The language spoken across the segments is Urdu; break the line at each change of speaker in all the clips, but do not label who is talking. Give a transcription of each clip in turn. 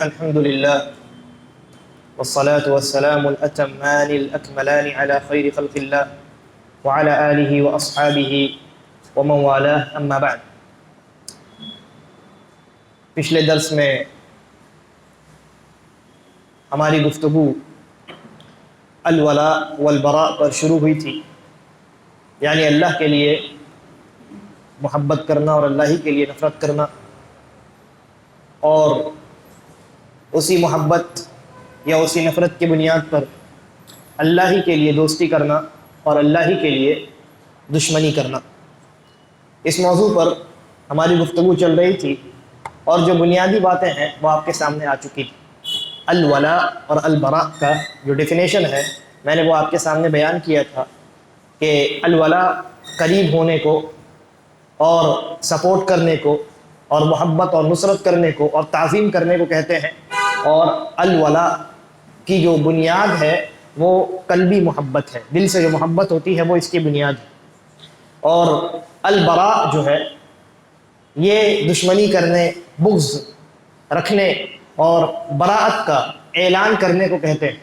الحمد لله والصلاة والسلام الأتمان الأكملان على خير خلق الله وعلى آله وأصحابه ومن والاه أما بعد. پچھلے درس میں ہماری گفتگو الولاء والبراء پر شروع ہوئی تھی، یعنی اللہ کے لیے محبت کرنا اور اللہ ہی کے لیے نفرت کرنا، اور اسی محبت یا اسی نفرت کی بنیاد پر اللہ ہی کے لیے دوستی کرنا اور اللہ ہی کے لیے دشمنی کرنا. اس موضوع پر ہماری گفتگو چل رہی تھی اور جو بنیادی باتیں ہیں وہ آپ کے سامنے آ چکی تھی. الولاء اور البراء کا جو ڈیفینیشن ہے میں نے وہ آپ کے سامنے بیان کیا تھا کہ الولاء قریب ہونے کو اور سپورٹ کرنے کو اور محبت اور نصرت کرنے کو اور تعظیم کرنے کو کہتے ہیں، اور الولاء کی جو بنیاد ہے وہ قلبی محبت ہے، دل سے جو محبت ہوتی ہے وہ اس کی بنیاد ہے. اور البراء جو ہے یہ دشمنی کرنے، بغض رکھنے اور براءت کا اعلان کرنے کو کہتے ہیں.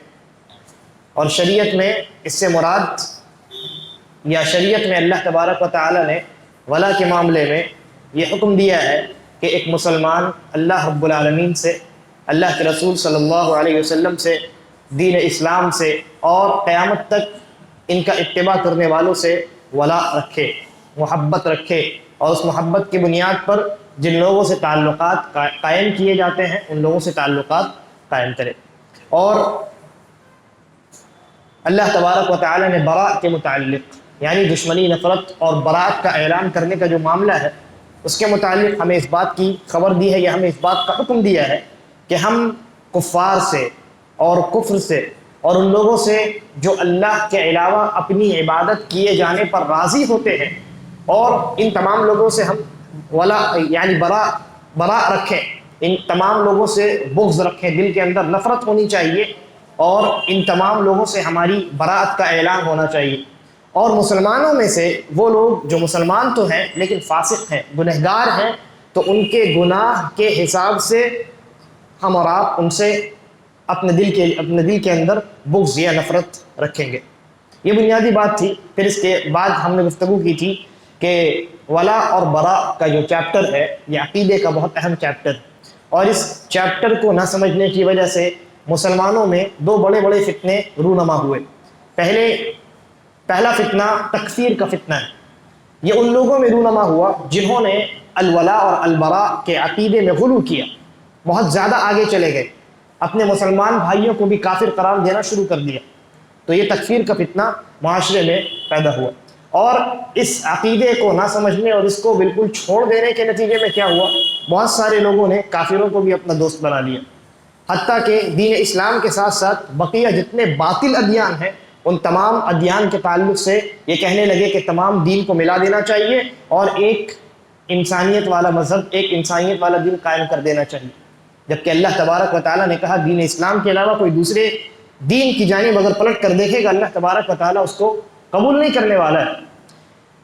اور شریعت میں اس سے مراد، یا شریعت میں اللہ تبارک و تعالی نے ولا کے معاملے میں یہ حکم دیا ہے کہ ایک مسلمان اللہ رب العالمین سے، اللہ کے رسول صلی اللہ علیہ وسلم سے، دین اسلام سے اور قیامت تک ان کا اتباع کرنے والوں سے ولا رکھے، محبت رکھے، اور اس محبت کی بنیاد پر جن لوگوں سے تعلقات قائم کیے جاتے ہیں ان لوگوں سے تعلقات قائم کرے. اور اللہ تبارک و تعالی نے براء کے متعلق، یعنی دشمنی، نفرت اور براءت کا اعلان کرنے کا جو معاملہ ہے اس کے متعلق ہمیں اس بات کی خبر دی ہے، یا ہمیں اس بات کا حکم دیا ہے کہ ہم کفار سے اور کفر سے اور ان لوگوں سے جو اللہ کے علاوہ اپنی عبادت کیے جانے پر راضی ہوتے ہیں، اور ان تمام لوگوں سے ہم ولا یعنی براء رکھیں، ان تمام لوگوں سے بغض رکھیں، دل کے اندر نفرت ہونی چاہیے، اور ان تمام لوگوں سے ہماری براءت کا اعلان ہونا چاہیے. اور مسلمانوں میں سے وہ لوگ جو مسلمان تو ہیں لیکن فاسق ہیں، گنہگار ہیں، تو ان کے گناہ کے حساب سے ہم اور آپ ان سے اپنے دل کے اندر بغض یا نفرت رکھیں گے. یہ بنیادی بات تھی. پھر اس کے بعد ہم نے گفتگو کی تھی کہ ولا اور براء کا جو چیپٹر ہے یہ عقیدے کا بہت اہم چیپٹر ہے، اور اس چیپٹر کو نہ سمجھنے کی وجہ سے مسلمانوں میں دو بڑے بڑے فتنے رونما ہوئے. پہلا فتنہ تکفیر کا فتنہ ہے. یہ ان لوگوں میں رونما ہوا جنہوں نے الولاء اور البراء کے عقیدے میں غلو کیا، بہت زیادہ آگے چلے گئے، اپنے مسلمان بھائیوں کو بھی کافر قرار دینا شروع کر دیا. تو یہ تکفیر کا فتنہ معاشرے میں پیدا ہوا، اور اس عقیدے کو نہ سمجھنے اور اس کو بالکل چھوڑ دینے کے نتیجے میں کیا ہوا، بہت سارے لوگوں نے کافروں کو بھی اپنا دوست بنا لیا. حتیٰ کہ دین اسلام کے ساتھ ساتھ بقیہ جتنے باطل ادیان ہیں ان تمام ادیان کے تعلق سے یہ کہنے لگے کہ تمام دین کو ملا دینا چاہیے اور ایک انسانیت والا مذہب، ایک انسانیت والا دین قائم کر دینا چاہیے. جبکہ اللہ تبارک و تعالیٰ نے کہا دین اسلام کے علاوہ کوئی دوسرے دین کی جانب اگر پلٹ کر دیکھے گا اللہ تبارک و تعالیٰ اس کو قبول نہیں کرنے والا ہے.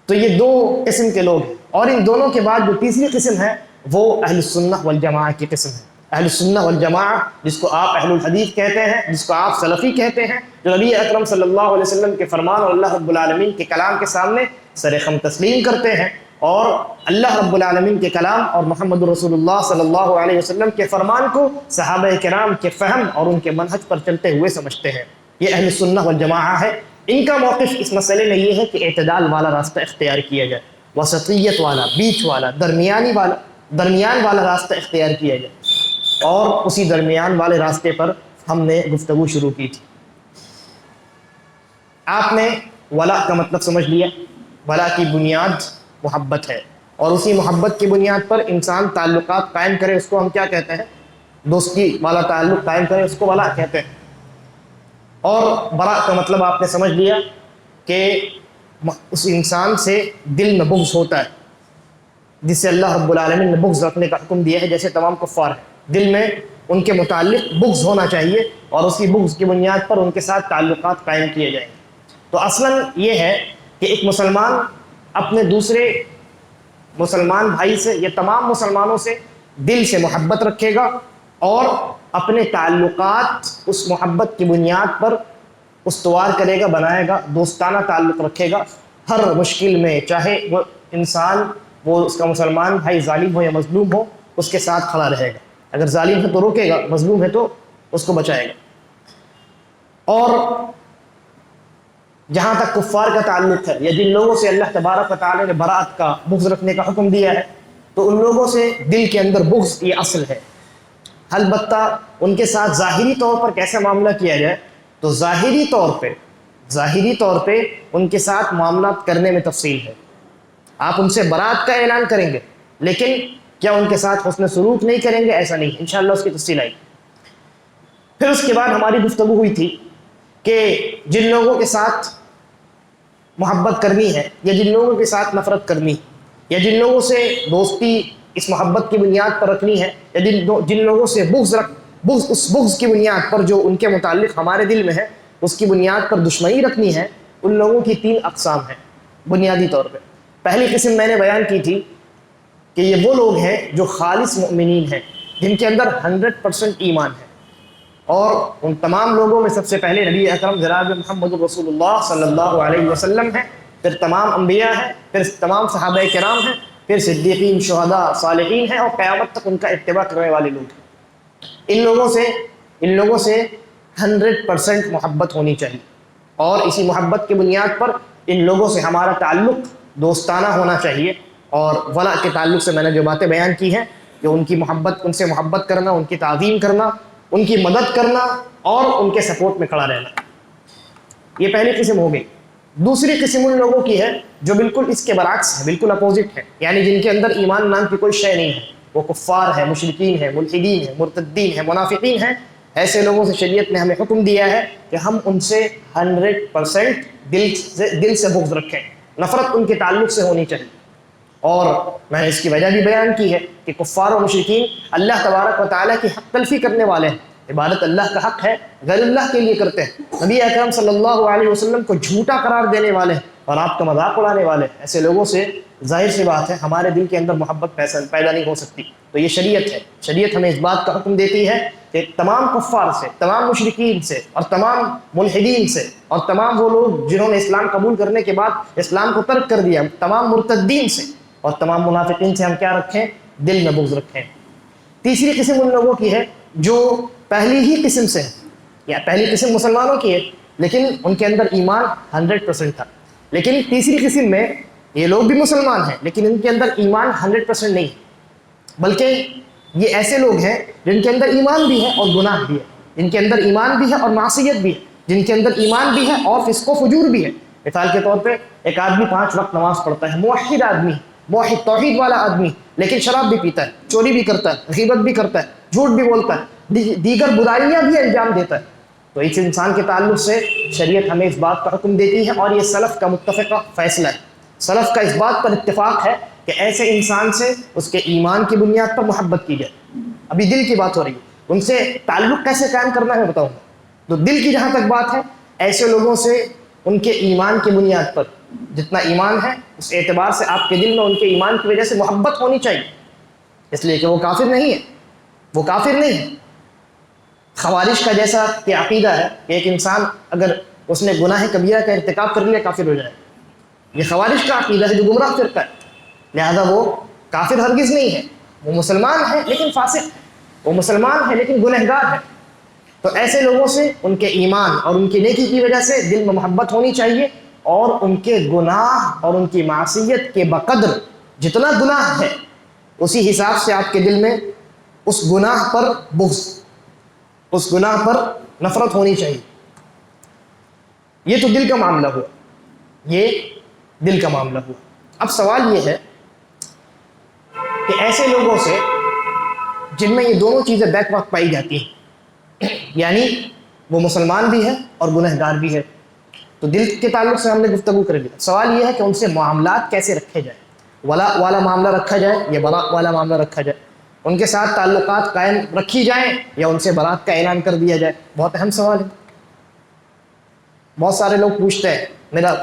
تو یہ دو قسم کے لوگ ہیں. اور ان دونوں کے بعد جو تیسری قسم ہے وہ اہل السنہ والجماعہ کی قسم ہے. اہل السنہ والجماعہ جس کو آپ اہل الحدیث کہتے ہیں، جس کو آپ سلفی کہتے ہیں، جو نبی اکرم صلی اللہ علیہ وسلم کے فرمان اور اللہ رب العالمین کے کلام کے سامنے سر خم تسلیم کرتے ہیں، اور اللہ رب العالمین کے کلام اور محمد رسول اللہ صلی اللہ علیہ وسلم کے فرمان کو صحابہ کرام کے فہم اور ان کے منہج پر چلتے ہوئے سمجھتے ہیں. یہ اہل السنہ والجماعہ ہے. ان کا موقف اس مسئلے میں یہ ہے کہ اعتدال والا راستہ اختیار کیا جائے، وسطیت والا، بیچ والا، درمیان والا راستہ اختیار کیا جائے. اور اسی درمیان والے راستے پر ہم نے گفتگو شروع کی تھی. آپ نے ولا کا مطلب سمجھ لیا. ولا کی بنیاد محبت ہے، اور اسی محبت کی بنیاد پر انسان تعلقات قائم کرے اس کو ہم کیا کہتے ہیں؟ دوستی والا تعلق قائم کرے اس کو ولا کہتے ہیں. اور براء کا مطلب آپ نے سمجھ لیا کہ اس انسان سے دل میں بغض ہوتا ہے، جس سے اللہ رب العالمین نے بغض رکھنے کا حکم دیا ہے. جیسے تمام کفار ہیں، دل میں ان کے متعلق بغض ہونا چاہیے، اور اسی بغض کی بنیاد پر ان کے ساتھ تعلقات قائم کیے جائیں. تو اصلاً یہ ہے کہ ایک مسلمان اپنے دوسرے مسلمان بھائی سے یا تمام مسلمانوں سے دل سے محبت رکھے گا، اور اپنے تعلقات اس محبت کی بنیاد پر استوار کرے گا، بنائے گا، دوستانہ تعلق رکھے گا ہر مشکل میں، چاہے وہ انسان، وہ اس کا مسلمان بھائی ظالم ہو یا مظلوم ہو، اس کے ساتھ کھڑا رہے گا. اگر ظالم ہے تو روکے گا، مظلوم ہے تو اس کو بچائے گا. اور جہاں تک کفار کا تعلق ہے، یا جن لوگوں سے اللہ تبارک و تعالی نے برات کا، بغض رکھنے کا حکم دیا ہے، تو ان لوگوں سے دل کے اندر بغض یہ اصل ہے. البتہ ان کے ساتھ ظاہری طور پر کیسا معاملہ کیا جائے، تو ظاہری طور پہ ان کے ساتھ معاملات کرنے میں تفصیل ہے. آپ ان سے برات کا اعلان کریں گے، لیکن کیا ان کے ساتھ حسن سلوک نہیں کریں گے؟ ایسا نہیں، انشاءاللہ اس کی تفصیل آئی. پھر اس کے بعد ہماری گفتگو ہوئی تھی کہ جن لوگوں کے ساتھ محبت کرنی ہے، یا جن لوگوں کے ساتھ نفرت کرنی، یا جن لوگوں سے دوستی اس محبت کی بنیاد پر رکھنی ہے، یا جن لوگوں سے اس بغض کی بنیاد پر جو ان کے متعلق ہمارے دل میں ہے اس کی بنیاد پر دشمنی رکھنی ہے، ان لوگوں کی 3 اقسام ہیں بنیادی طور پہ. پہلی قسم میں نے بیان کی تھی کہ یہ وہ لوگ ہیں جو خالص مؤمنین ہیں، جن کے اندر 100% ایمان ہے. اور ان تمام لوگوں میں سب سے پہلے نبی اکرم جناب محمد رسول اللہ صلی اللہ علیہ وسلم ہیں، پھر تمام انبیاء ہیں، پھر تمام صحابہ کرام ہیں، پھر صدیقین، شہداء، صالحین ہیں، اور قیامت تک ان کا اتباع کرنے والے لوگ ہیں. ان لوگوں سے 100% محبت ہونی چاہیے، اور اسی محبت کی بنیاد پر ان لوگوں سے ہمارا تعلق دوستانہ ہونا چاہیے. اور ولا کے تعلق سے میں نے جو باتیں بیان کی ہیں کہ ان سے محبت کرنا، ان کی تعظیم کرنا، ان کی مدد کرنا، اور ان کے سپورٹ میں کھڑا رہنا، یہ پہلی قسم ہو گئی. دوسری قسم ان لوگوں کی ہے جو بالکل اس کے برعکس ہے، بالکل اپوزٹ ہے، یعنی جن کے اندر ایمان نام کی کوئی شے نہیں ہے، وہ کفار ہیں، مشرکین ہیں، ملحدین ہیں، مرتدین ہیں، منافقین ہیں. ایسے لوگوں سے شریعت نے ہمیں حکم دیا ہے کہ ہم ان سے 100% دل سے بغض رکھیں، نفرت ان کے تعلق سے ہونی چاہیے. اور میں نے اس کی وجہ بھی بیان کی ہے کہ کفار و مشرکین اللہ تبارک و تعالیٰ کی حق تلفی کرنے والے ہیں. عبادت اللہ کا حق ہے، غیر اللہ کے لیے کرتے ہیں. نبی اکرم صلی اللہ علیہ وسلم کو جھوٹا قرار دینے والے ہیں اور آپ کا مذاق اڑانے والے ہیں. ایسے لوگوں سے ظاہر سی بات ہے ہمارے دل کے اندر محبت پیدا نہیں ہو سکتی. تو یہ شریعت ہے، شریعت ہمیں اس بات کا حکم دیتی ہے کہ تمام کفار سے، تمام مشرکین سے، اور تمام ملحدین سے، اور تمام وہ لوگ جنہوں نے اسلام قبول کرنے کے بعد اسلام کو ترک کر دیا، تمام مرتدین سے اور تمام منافقین سے ہم کیا رکھیں؟ دل میں بغض رکھیں. تیسری قسم ان لوگوں کی ہے جو پہلی ہی قسم سے ہے، یا پہلی قسم مسلمانوں کی ہے لیکن ان کے اندر ایمان 100% تھا. لیکن تیسری قسم میں یہ لوگ بھی مسلمان ہیں لیکن ان کے اندر ایمان 100% نہیں، بلکہ یہ ایسے لوگ ہیں جن کے اندر ایمان بھی ہے اور گناہ بھی ہے، جن کے اندر ایمان بھی ہے اور معصیت بھی ہے، جن کے اندر ایمان بھی ہے اور فسق و فجور بھی ہے. مثال کے طور پہ ایک آدمی 5 وقت نماز پڑھتا ہے، موحد آدمی، موحد توحید والا آدمی، لیکن شراب بھی پیتا ہے، چوری بھی کرتا ہے، غیبت بھی کرتا ہے، جھوٹ بھی بولتا ہے، دیگر برائیاں بھی انجام دیتا ہے. تو اس انسان کے تعلق سے شریعت ہمیں اس بات کا حکم دیتی ہے، اور یہ سلف کا متفقہ فیصلہ ہے. سلف کا اس بات پر اتفاق ہے کہ ایسے انسان سے اس کے ایمان کی بنیاد پر محبت کی جائے. ابھی دل کی بات ہو رہی ہے، ان سے تعلق کیسے قائم کرنا ہے بتاؤں گا. تو دل کی جہاں تک بات ہے، ایسے لوگوں سے ان کے ایمان کی بنیاد پر، جتنا ایمان ہے اس اعتبار سے آپ کے دل میں ان کے ایمان کی وجہ سے محبت ہونی چاہیے، اس لیے کہ وہ کافر نہیں ہے، وہ کافر نہیں ہے. خوارج کا جیسا کہ عقیدہ ہے کہ ایک انسان اگر اس نے گناہ کبیرہ کا ارتکاب کر لیا کافر ہو جائے، یہ خوارج کا عقیدہ ہے جو گمراہ فرقہ ہے. لہذا وہ کافر ہرگز نہیں ہے، وہ مسلمان ہے لیکن فاسق ہے، وہ مسلمان ہے لیکن گنہگار ہے. تو ایسے لوگوں سے ان کے ایمان اور ان کی نیکی کی وجہ سے دل میں محبت ہونی چاہیے، اور ان کے گناہ اور ان کی معصیت کے بقدر جتنا گناہ ہے اسی حساب سے آپ کے دل میں اس گناہ پر بغض، اس گناہ پر نفرت ہونی چاہیے. یہ تو دل کا معاملہ ہوا، یہ دل کا معاملہ ہوا. اب سوال یہ ہے کہ ایسے لوگوں سے جن میں یہ دونوں چیزیں بیک وقت پائی جاتی ہیں، یعنی وہ مسلمان بھی ہے اور گنہگار بھی ہے، تو دل کے تعلق سے ہم نے گفتگو کر لی. سوال یہ ہے کہ ان سے معاملات کیسے رکھے جائیں، ولا والا معاملہ رکھا جائے یا برا والا معاملہ رکھا جائے، ان کے ساتھ تعلقات قائم رکھی جائیں یا ان سے برات کا اعلان کر دیا جائے. بہت اہم سوال ہے. بہت سارے لوگ پوچھتے ہیں میرا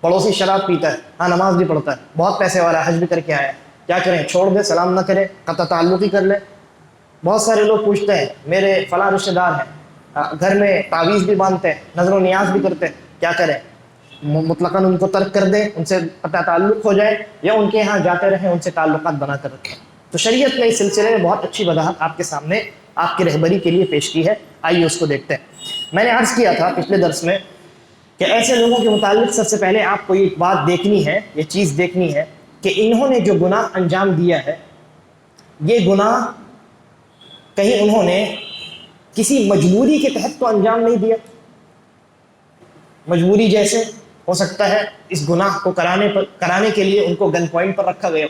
پڑوسی شراب پیتا ہے، ہاں نماز بھی پڑھتا ہے، بہت پیسے والا ہے، حج بھی کر کے آیا ہے، کیا کریں؟ چھوڑ دیں، سلام نہ کریں، قطع تعلق ہی کر لیں؟ بہت سارے لوگ پوچھتے ہیں میرے فلاں رشتہ دار ہیں، گھر میں تعویذ بھی باندھتے ہیں، نظر و نیاز بھی کرتے ہیں، کیا کریں؟ مطلقاً ان کو ترک کر دیں، ان سے قطع تعلق ہو جائے، یا ان کے یہاں جاتے رہیں، ان سے تعلقات بنا کر رکھیں؟ تو شریعت نے اس سلسلے میں بہت اچھی وضاحت آپ کے سامنے آپ کی رہبری کے لیے پیش کی ہے، آئیے اس کو دیکھتے ہیں۔ میں نے عرض کیا تھا پچھلے درس میں کہ ایسے لوگوں کے متعلق سب سے پہلے آپ کو یہ بات دیکھنی ہے، یہ چیز دیکھنی ہے کہ انہوں نے جو گناہ انجام دیا ہے، یہ گناہ کہیں انہوں نے کسی مجبوری کے تحت تو انجام نہیں دیا۔ مجبوری جیسے ہو سکتا ہے اس گناہ کو کرانے کے لیے ان کو گن پوائنٹ پر رکھا گیا،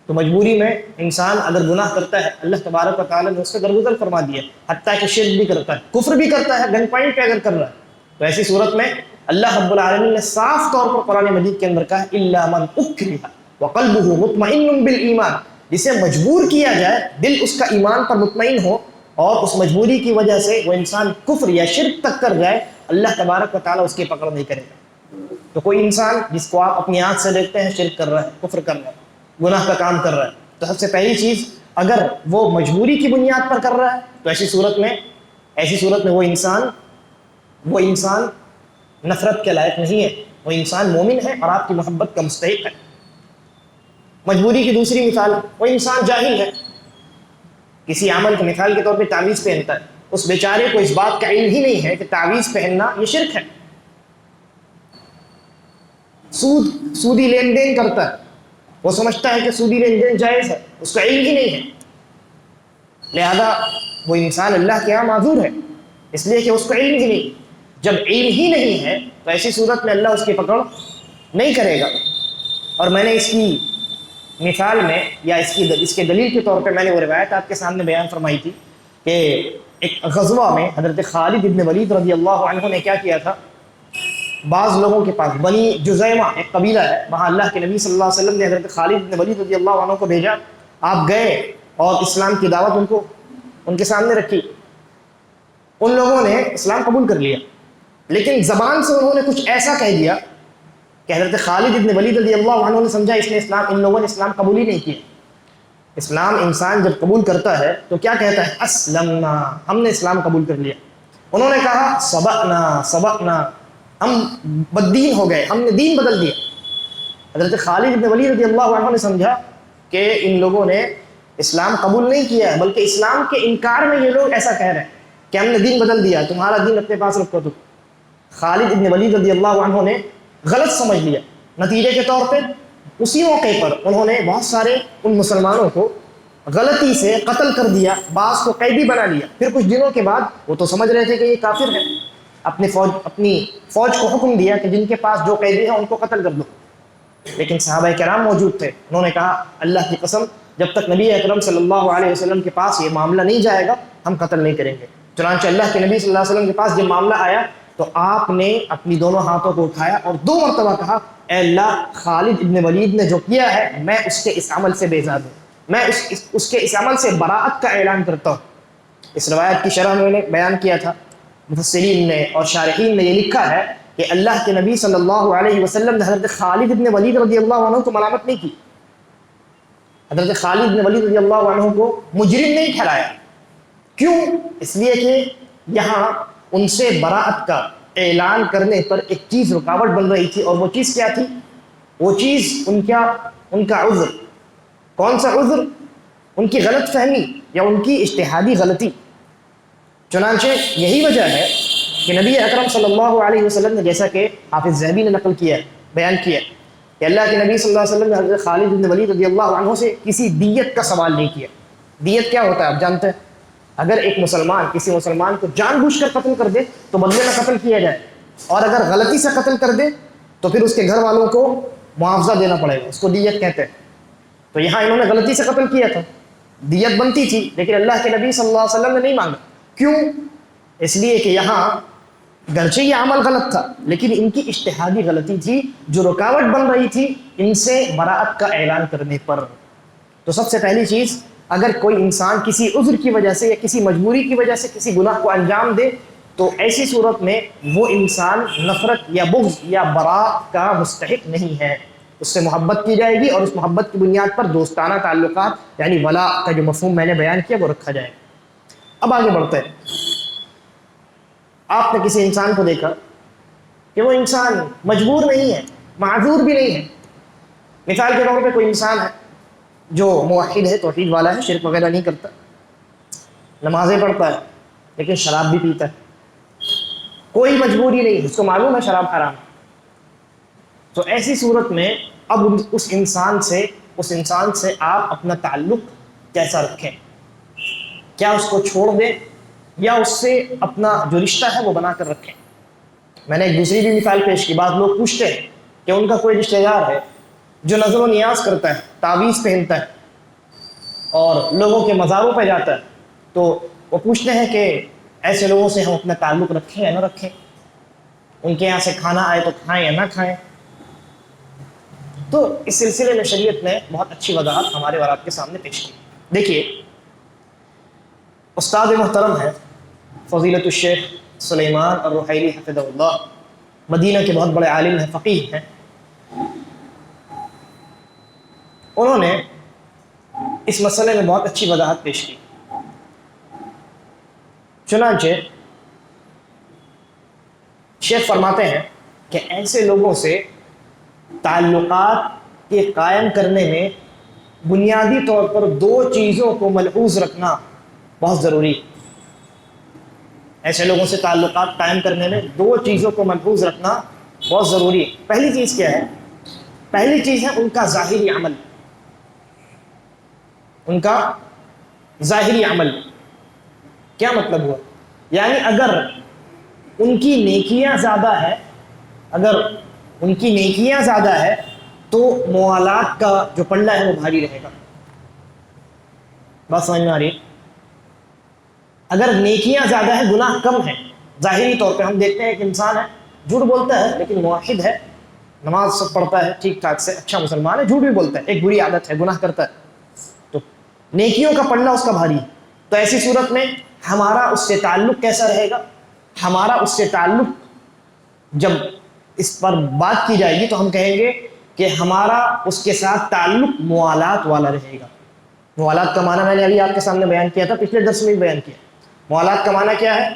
تو مجبوری میں انسان اگر گناہ کرتا ہے اللہ تبارک و تعالیٰ نے اس سے درگزر فرما دیا، حتیٰ کہ شرک بھی کرتا ہے، کفر بھی کرتا ہے، گن پوائنٹ پہ اگر کر رہا ہے، تو ایسی صورت میں اللہ رب العالمین نے صاف طور پر قرآن مجید کے اندر کہا الا من اکرہ وقلبہ مطمئن بالایمان، جسے مجبور کیا جائے، دل اس کا ایمان پر مطمئن ہو، اور اس مجبوری کی وجہ سے وہ انسان کفر یا شرک تک کر جائے، اللہ تبارک و تعالیٰ اس کی پکڑ نہیں کرے گا۔ تو کوئی انسان جس کو آپ اپنی آنکھ سے دیکھتے ہیں شرک کر رہا ہے، کفر کر رہا ہے، گناہ کا کام کر رہا ہے، تو سب سے پہلی چیز اگر وہ مجبوری کی بنیاد پر کر رہا ہے تو ایسی صورت میں وہ انسان نفرت کے لائق نہیں ہے، وہ انسان مومن ہے اور آپ کی محبت کا مستحق ہے۔ مجبوری کی دوسری مثال، وہ انسان جاہل ہے، کسی عمل کو مثال کے طور پہ تعویذ پہنتا ہے، اس بیچارے کو اس بات کا علم ہی نہیں ہے کہ تعویذ پہننا یہ شرک ہے، سودی لین دین کرتا ہے، وہ سمجھتا ہے کہ سودی لین دین جائز ہے، اس کا علم ہی نہیں ہے، لہذا وہ انسان اللہ کے یہاں معذور ہے، اس لیے کہ اس کو علم ہی نہیں۔ جب علم ہی نہیں ہے تو ایسی صورت میں اللہ اس کی پکڑ نہیں کرے گا۔ اور میں نے اس کی مثال میں یا اس کے دلیل کے طور پہ میں نے وہ روایت آپ کے سامنے بیان فرمائی تھی کہ ایک غزوہ میں حضرت خالد ابن ولید رضی اللہ عنہ نے کیا کیا تھا، بعض لوگوں کے پاس بنی جزیمہ ایک قبیلہ ہے، وہاں اللہ کے نبی صلی اللہ علیہ وسلم نے حضرت خالد بن ولید رضی اللہ عنہ کو بھیجا، آپ گئے اور اسلام کی دعوت ان کے سامنے رکھی، ان لوگوں نے اسلام قبول کر لیا، لیکن زبان سے انہوں نے کچھ ایسا کہہ دیا کہ حضرت خالد بن ولید رضی اللہ عنہ نے سمجھا ان لوگوں نے اسلام قبول ہی نہیں کیا۔ اسلام انسان جب قبول کرتا ہے تو کیا کہتا ہے؟ اسلمنا، ہم نے اسلام قبول کر لیا۔ انہوں نے کہا سبقنا، ہم بددین ہو گئے، ہم نے دین بدل دیا۔ حضرت خالد بن ولید رضی اللہ عنہ نے سمجھا کہ ان لوگوں نے اسلام قبول نہیں کیا ہے، بلکہ اسلام کے انکار میں یہ لوگ ایسا کہہ رہے ہیں کہ ہم نے دین بدل دیا، تمہارا دین اپنے پاس رکھو۔ تو خالد بن ولید رضی اللہ عنہ نے غلط سمجھ لیا، نتیجے کے طور پہ اسی موقع پر انہوں نے بہت سارے ان مسلمانوں کو غلطی سے قتل کر دیا، بعض کو قیدی بنا لیا۔ پھر کچھ دنوں کے بعد وہ تو سمجھ رہے تھے کہ یہ کافر ہے، اپنی فوج کو حکم دیا کہ جن کے پاس جو قیدی ہیں ان کو قتل کر دو، لیکن صحابہ کرام موجود تھے، انہوں نے کہا اللہ کی قسم جب تک نبی اکرم صلی اللہ علیہ وسلم کے پاس یہ معاملہ نہیں جائے گا ہم قتل نہیں کریں گے۔ چنانچہ اللہ کے نبی صلی اللہ علیہ وسلم کے پاس جب معاملہ آیا تو آپ نے اپنی دونوں ہاتھوں کو اٹھایا اور 2 مرتبہ کہا اے اللہ، خالد ابن ولید نے جو کیا ہے میں اس کے اس عمل سے بیزار ہوں، میں اس کے اس عمل سے براءت کا اعلان کرتا ہوں۔ اس روایت کی شرح میں نے بیان کیا تھا، مفسرین نے اور شارحین نے یہ لکھا ہے کہ اللہ کے نبی صلی اللہ علیہ وسلم نے حضرت خالد ابن ولید رضی اللہ عنہ کو ملامت نہیں کی، حضرت خالد بن ولید رضی اللہ عنہ کو مجرم نہیں ٹھہرایا۔ کیوں؟ اس لیے کہ یہاں ان سے براءت کا اعلان کرنے پر ایک چیز رکاوٹ بن رہی تھی، اور وہ چیز کیا تھی؟ وہ چیز ان کا عذر۔ کون سا عذر؟ ان کی غلط فہمی یا ان کی اجتہادی غلطی۔ چنانچہ یہی وجہ ہے کہ نبی اکرم صلی اللہ علیہ وسلم نے، جیسا کہ حافظ ذہبی نے نقل کیا، بیان کیا کہ اللہ کے نبی صلی اللہ علیہ وسلم نے حضرت خالد بن ولید رضی اللہ عنہ سے کسی دیت کا سوال نہیں کیا۔ دیت کیا ہوتا ہے آپ جانتے ہیں؟ اگر ایک مسلمان کسی مسلمان کو جان بوجھ کر قتل کر دے تو بدلے میں قتل کیا جائے، اور اگر غلطی سے قتل کر دے تو پھر اس کے گھر والوں کو معاوضہ دینا پڑے گا، اس کو دیت کہتے ہیں۔ تو یہاں انہوں نے غلطی سے قتل کیا تھا، دیت بنتی تھی، لیکن اللہ کے نبی صلی اللہ علیہ وسلم نے نہیں مانگا۔ کیوں؟ اس لیے کہ یہاں گرچہ یہ عمل غلط تھا لیکن ان کی اجتہادی غلطی تھی جو رکاوٹ بن رہی تھی ان سے براءت کا اعلان کرنے پر۔ تو سب سے پہلی چیز، اگر کوئی انسان کسی عذر کی وجہ سے یا کسی مجبوری کی وجہ سے کسی گناہ کو انجام دے تو ایسی صورت میں وہ انسان نفرت یا بغض یا براء کا مستحق نہیں ہے۔ اس سے محبت کی جائے گی اور اس محبت کی بنیاد پر دوستانہ تعلقات یعنی ولا کا جو مفہوم میں نے بیان کیا وہ رکھا جائے گا۔ اب آگے بڑھتے ہیں۔ آپ نے کسی انسان کو دیکھا کہ وہ انسان مجبور نہیں ہے، معذور بھی نہیں ہے۔ مثال کے طور پہ کوئی انسان ہے جو موحد ہے، توحید والا ہے، شرک وغیرہ نہیں کرتا، نمازیں پڑھتا ہے لیکن شراب بھی پیتا ہے، کوئی مجبوری نہیں، اس کو معلوم ہے شراب حرام ہے۔ تو ایسی صورت میں اب اس انسان سے آپ اپنا تعلق کیسا رکھیں؟ کیا اس کو چھوڑ دیں یا اس سے اپنا جو رشتہ ہے وہ بنا کر رکھیں؟ میں نے ایک دوسری بھی مثال پیش کی۔ بعض لوگ پوچھتے ہیں کہ ان کا کوئی رشتہ دار ہے جو نظر و نیاز کرتا ہے، تعویذ پہنتا ہے اور لوگوں کے مزاروں پہ جاتا ہے، تو وہ پوچھتے ہیں کہ ایسے لوگوں سے ہم اپنا تعلق رکھیں یا نہ رکھیں، ان کے یہاں سے کھانا آئے تو کھائیں یا نہ کھائیں؟ تو اس سلسلے میں شریعت نے بہت اچھی وضاحت ہمارے اور آپ کے سامنے پیش کی۔ دیکھیے، استاد محترم ہے فضیلت الشیخ سلیمان الرحیلی حفظہ اللہ، مدینہ کے بہت بڑے عالم ہیں، فقیہ ہیں۔ انہوں نے اس مسئلے میں بہت اچھی وضاحت پیش کی۔ چنانچہ شیخ فرماتے ہیں کہ ایسے لوگوں سے تعلقات کے قائم کرنے میں بنیادی طور پر دو چیزوں کو ملحوظ رکھنا بہت ضروری ہے۔ ایسے لوگوں سے تعلقات قائم کرنے میں دو چیزوں کو ملحوظ رکھنا بہت ضروری ہے۔ پہلی چیز کیا ہے؟ پہلی چیز ہے ان کا ظاہری عمل۔ ان کا ظاہری عمل کیا مطلب ہوا؟ یعنی اگر ان کی نیکیاں زیادہ ہے تو موالات کا جو پلڑا ہے وہ بھاری رہے گا۔ بات سمجھ میں آ رہی ہے؟ اگر نیکیاں زیادہ ہے، گناہ کم ہے، ظاہری طور پہ ہم دیکھتے ہیں کہ انسان ہے، جھوٹ بولتا ہے لیکن موحد ہے، نماز سب پڑھتا ہے ٹھیک ٹھاک سے، اچھا مسلمان ہے، جھوٹ بھی بولتا ہے، ایک بری عادت ہے، گناہ کرتا ہے، تو نیکیوں کا پلڑا اس کا بھاری ہے۔ تو ایسی صورت میں ہمارا اس سے تعلق کیسا رہے گا؟ ہمارا اس سے تعلق، جب اس پر بات کی جائے گی تو ہم کہیں گے کہ ہمارا اس کے ساتھ تعلق موالات والا رہے گا۔ موالات کا معنی میں نے ابھی آپ کے سامنے بیان کیا تھا، پچھلے درس میں بھی بیان کیا۔ موالات کا معنی کیا ہے؟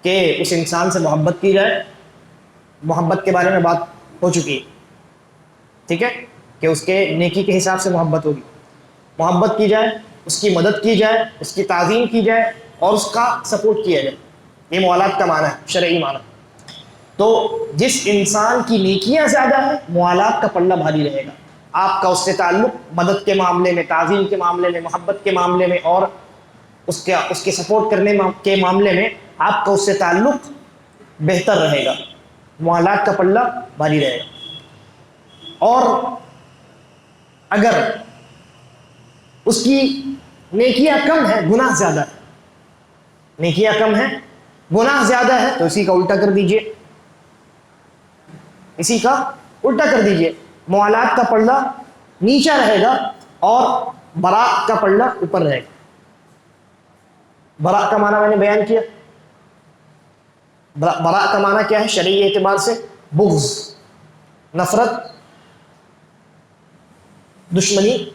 کہ اس انسان سے محبت کی جائے، محبت کے بارے میں بات ہو چکی ہے، ٹھیک ہے، کہ اس کے نیکی کے حساب سے محبت ہوگی، محبت کی جائے، اس کی مدد کی جائے، اس کی تعظیم کی جائے اور اس کا سپورٹ کیا جائے۔ یہ موالات کا معنی ہے، شرعی معنی۔ تو جس انسان کی نیکیاں زیادہ ہیں، موالات کا پلڑا بھاری رہے گا۔ آپ کا اس سے تعلق مدد کے معاملے میں، تعظیم کے معاملے میں، محبت کے معاملے میں اور اس کے سپورٹ کرنے کے معاملے میں آپ کا اس سے تعلق بہتر رہے گا، موالات کا پلڑا بھاری رہے گا۔ اور اگر اس کی نیکیاں کم ہیں، گناہ زیادہ ہے، نیکیاں کم ہیں، گناہ زیادہ ہے، تو اسی کا الٹا کر دیجئے، اسی کا الٹا کر دیجئے، موالات کا پلڑا نیچا رہے گا اور براء کا پلڑا اوپر رہے گا۔ براء کا معنی میں نے بیان کیا۔ براء کا معنی کیا ہے شرعی اعتبار سے؟ بغض، نفرت، دشمنی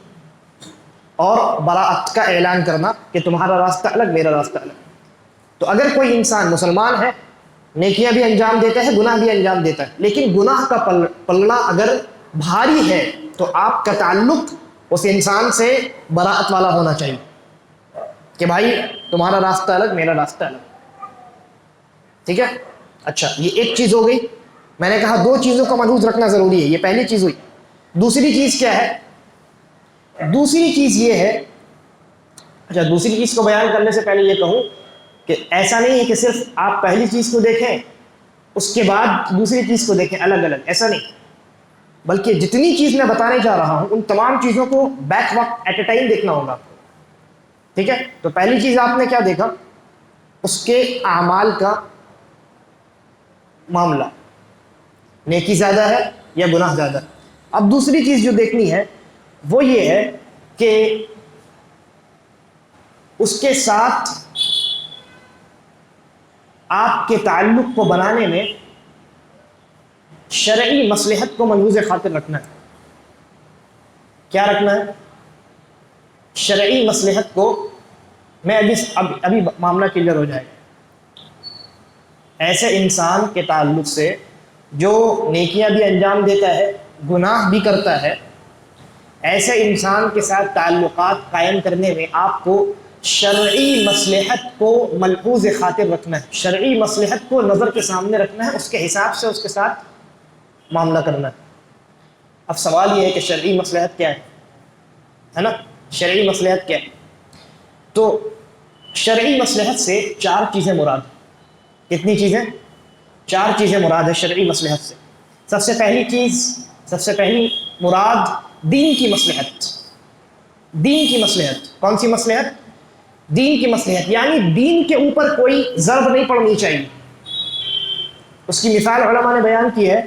اور براءت کا اعلان کرنا کہ تمہارا راستہ الگ، میرا راستہ الگ۔ تو اگر کوئی انسان مسلمان ہے، نیکیاں بھی انجام دیتا ہے، گناہ بھی انجام دیتا ہے، لیکن گناہ کا پلڑا اگر بھاری ہے تو آپ کا تعلق اس انسان سے براءت والا ہونا چاہیے کہ بھائی تمہارا راستہ الگ، میرا راستہ الگ، ٹھیک ہے۔ اچھا، یہ ایک چیز ہو گئی۔ میں نے کہا دو چیزوں کا ملحوظ رکھنا ضروری ہے، یہ پہلی چیز ہوئی۔ دوسری چیز کیا ہے؟ دوسری چیز یہ ہے، اچھا دوسری چیز کو بیان کرنے سے پہلے یہ کہوں کہ ایسا نہیں ہے کہ صرف آپ پہلی چیز کو دیکھیں اس کے بعد دوسری چیز کو دیکھیں الگ الگ، ایسا نہیں، بلکہ جتنی چیز میں بتانے جا رہا ہوں ان تمام چیزوں کو بیک وقت ایٹ اے ٹائم دیکھنا ہوگا، ٹھیک ہے۔ تو پہلی چیز آپ نے کیا دیکھا؟ اس کے اعمال کا معاملہ، نیکی زیادہ ہے یا گناہ زیادہ ہے۔ اب دوسری چیز جو دیکھنی ہے وہ یہ ہے کہ اس کے ساتھ آپ کے تعلق کو بنانے میں شرعی مصلحت کو ملحوظ خاطر رکھنا ہے۔ کیا رکھنا ہے؟ شرعی مصلحت کو. میں ابھی معاملہ کلیئر ہو جائے گا. ایسے انسان کے تعلق سے جو نیکیاں بھی انجام دیتا ہے، گناہ بھی کرتا ہے، ایسے انسان کے ساتھ تعلقات قائم کرنے میں آپ کو شرعی مصلحت کو ملحوظ خاطر رکھنا ہے، شرعی مصلحت کو نظر کے سامنے رکھنا ہے، اس کے حساب سے اس کے ساتھ معاملہ کرنا ہے. اب سوال یہ ہے کہ شرعی مصلحت کیا ہے نا؟ شرعی مصلحت کیا ہے؟ تو شرعی مصلحت سے 4 چیزیں مراد ہیں. کتنی چیزیں؟ 4 چیزیں مراد ہے شرعی مصلحت سے. سب سے پہلی مراد دین کی مصلحت. دین کی مصلحت. کون سی مصلحت؟ دین کی مصلحت، یعنی دین کے اوپر کوئی ضرب نہیں پڑنی چاہیے. اس کی مثال علماء نے بیان کی ہے،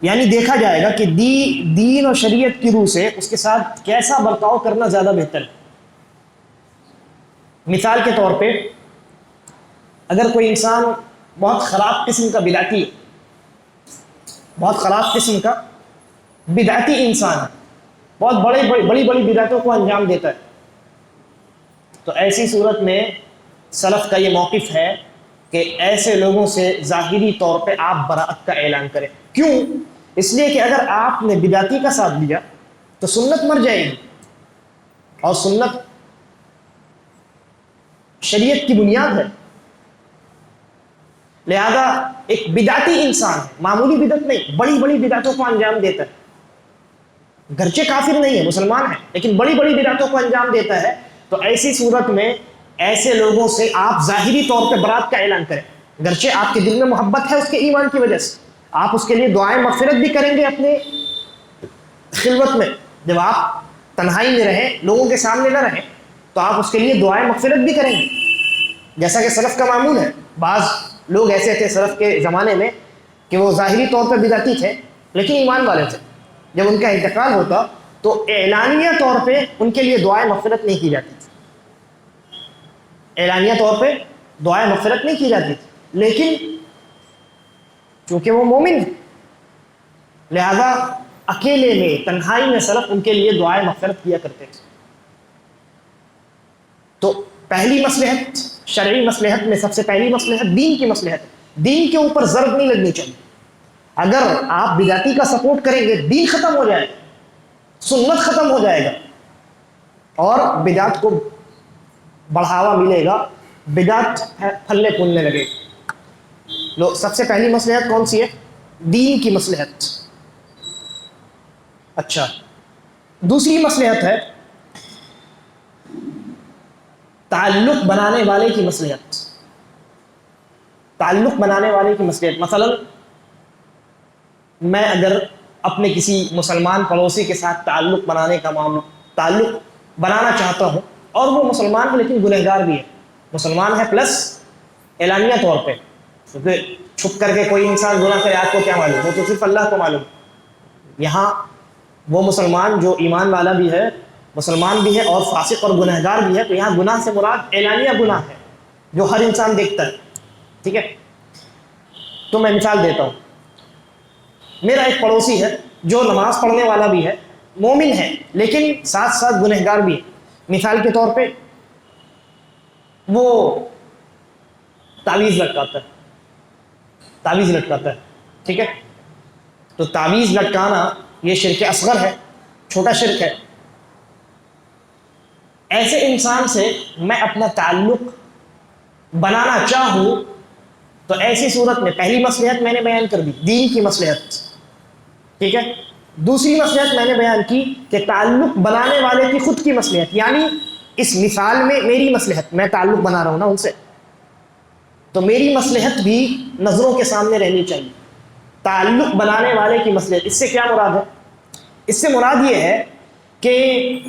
یعنی دیکھا جائے گا کہ دین اور شریعت کی روح سے اس کے ساتھ کیسا برتاؤ کرنا زیادہ بہتر ہے. مثال کے طور پہ اگر کوئی انسان بہت خراب قسم کا بدعتی ہے، بہت خراب قسم کا بدعتی انسان ہے، بہت بڑی بڑی بدعتوں کو انجام دیتا ہے، تو ایسی صورت میں سلف کا یہ موقف ہے کہ ایسے لوگوں سے ظاہری طور پہ آپ براءت کا اعلان کریں. کیوں؟ اس لیے کہ اگر آپ نے بدعتی کا ساتھ دیا تو سنت مر جائے گی، اور سنت شریعت کی بنیاد ہے. لہذا ایک بدعتی انسان ہے، معمولی بدعت نہیں، بڑی بڑی بدعتوں کو انجام دیتا ہے، گرچہ کافر نہیں ہے، مسلمان ہے، لیکن بڑی بڑی بدعتوں کو انجام دیتا ہے، تو ایسی صورت میں ایسے لوگوں سے آپ ظاہری طور پہ برات کا اعلان کریں. گرچہ آپ کے دل میں محبت ہے اس کے ایمان کی وجہ سے، آپ اس کے لیے دعائیں مغفرت بھی کریں گے اپنے خلوت میں، جب آپ تنہائی میں رہیں، لوگوں کے سامنے نہ رہیں، تو آپ اس کے لیے دعائیں مغفرت بھی کریں گے، جیسا کہ سلف کا معمول ہے. بعض لوگ ایسے تھے سلف کے زمانے میں کہ وہ ظاہری طور پہ بدعتی تھے لیکن ایمان والے تھے. جب ان کا انتقال ہوتا تو اعلانیہ طور پہ ان کے لیے دعائیں مغفرت نہیں کی جاتی تھی، اعلانیہ طور پہ دعائیں مغفرت نہیں کی جاتی تھی، لیکن چونکہ وہ مومن تھے لہذا اکیلے میں تنہائی میں سلف ان کے لیے دعائیں مغفرت کیا کرتے تھے. تو پہلی مصلحت، شرعی مصلحت میں سب سے پہلی مصلحت دین کی مصلحت. دین کے اوپر ضرب نہیں لگنی چاہیے. اگر آپ بدعتی کا سپورٹ کریں گے دین ختم ہو جائے گا، سنت ختم ہو جائے گا، اور بدعت کو بڑھاوا ملے گا، بدعت پھلنے پھولنے لگے گا. سب سے پہلی مصلحت کون سی ہے؟ دین کی مصلحت. اچھا، دوسری مصلحت ہے تعلق بنانے والے کی مصلحت. تعلق بنانے والے کی مصلحت، مثلا میں اگر اپنے کسی مسلمان پڑوسی کے ساتھ تعلق بنانا چاہتا ہوں، اور وہ مسلمان ہے لیکن گنہگار بھی ہے، مسلمان ہے پلس اعلانیہ طور پہ، کیونکہ چھپ کر کے کوئی انسان گناہ کرے آپ کو کیا معلوم، وہ تو صرف اللہ کو معلوم. یہاں وہ مسلمان جو ایمان والا بھی ہے، مسلمان بھی ہے اور فاسق اور گنہگار بھی ہے، تو یہاں گناہ سے مراد اعلانیہ گناہ ہے جو ہر انسان دیکھتا ہے. ٹھیک ہے، تو میں مثال دیتا ہوں. میرا ایک پڑوسی ہے جو نماز پڑھنے والا بھی ہے، مومن ہے، لیکن ساتھ ساتھ گنہگار بھی ہے. مثال کے طور پہ وہ تعویذ لٹکاتا ہے. ٹھیک ہے، تو تعویذ لٹکانا یہ شرک اصغر ہے، چھوٹا شرک ہے. ایسے انسان سے میں اپنا تعلق بنانا چاہوں تو ایسی صورت میں پہلی مصلحت میں نے بیان کر دی، دین کی مصلحت. ٹھیک ہے، دوسری مصلحت میں نے بیان کی کہ تعلق بنانے والے کی خود کی مصلحت، یعنی اس مثال میں میری مصلحت، میں تعلق بنا رہا ہوں نا ان سے، تو میری مصلحت بھی نظروں کے سامنے رہنی چاہیے. تعلق بنانے والے کی مصلحت، اس سے کیا مراد ہے؟ اس سے مراد یہ ہے کہ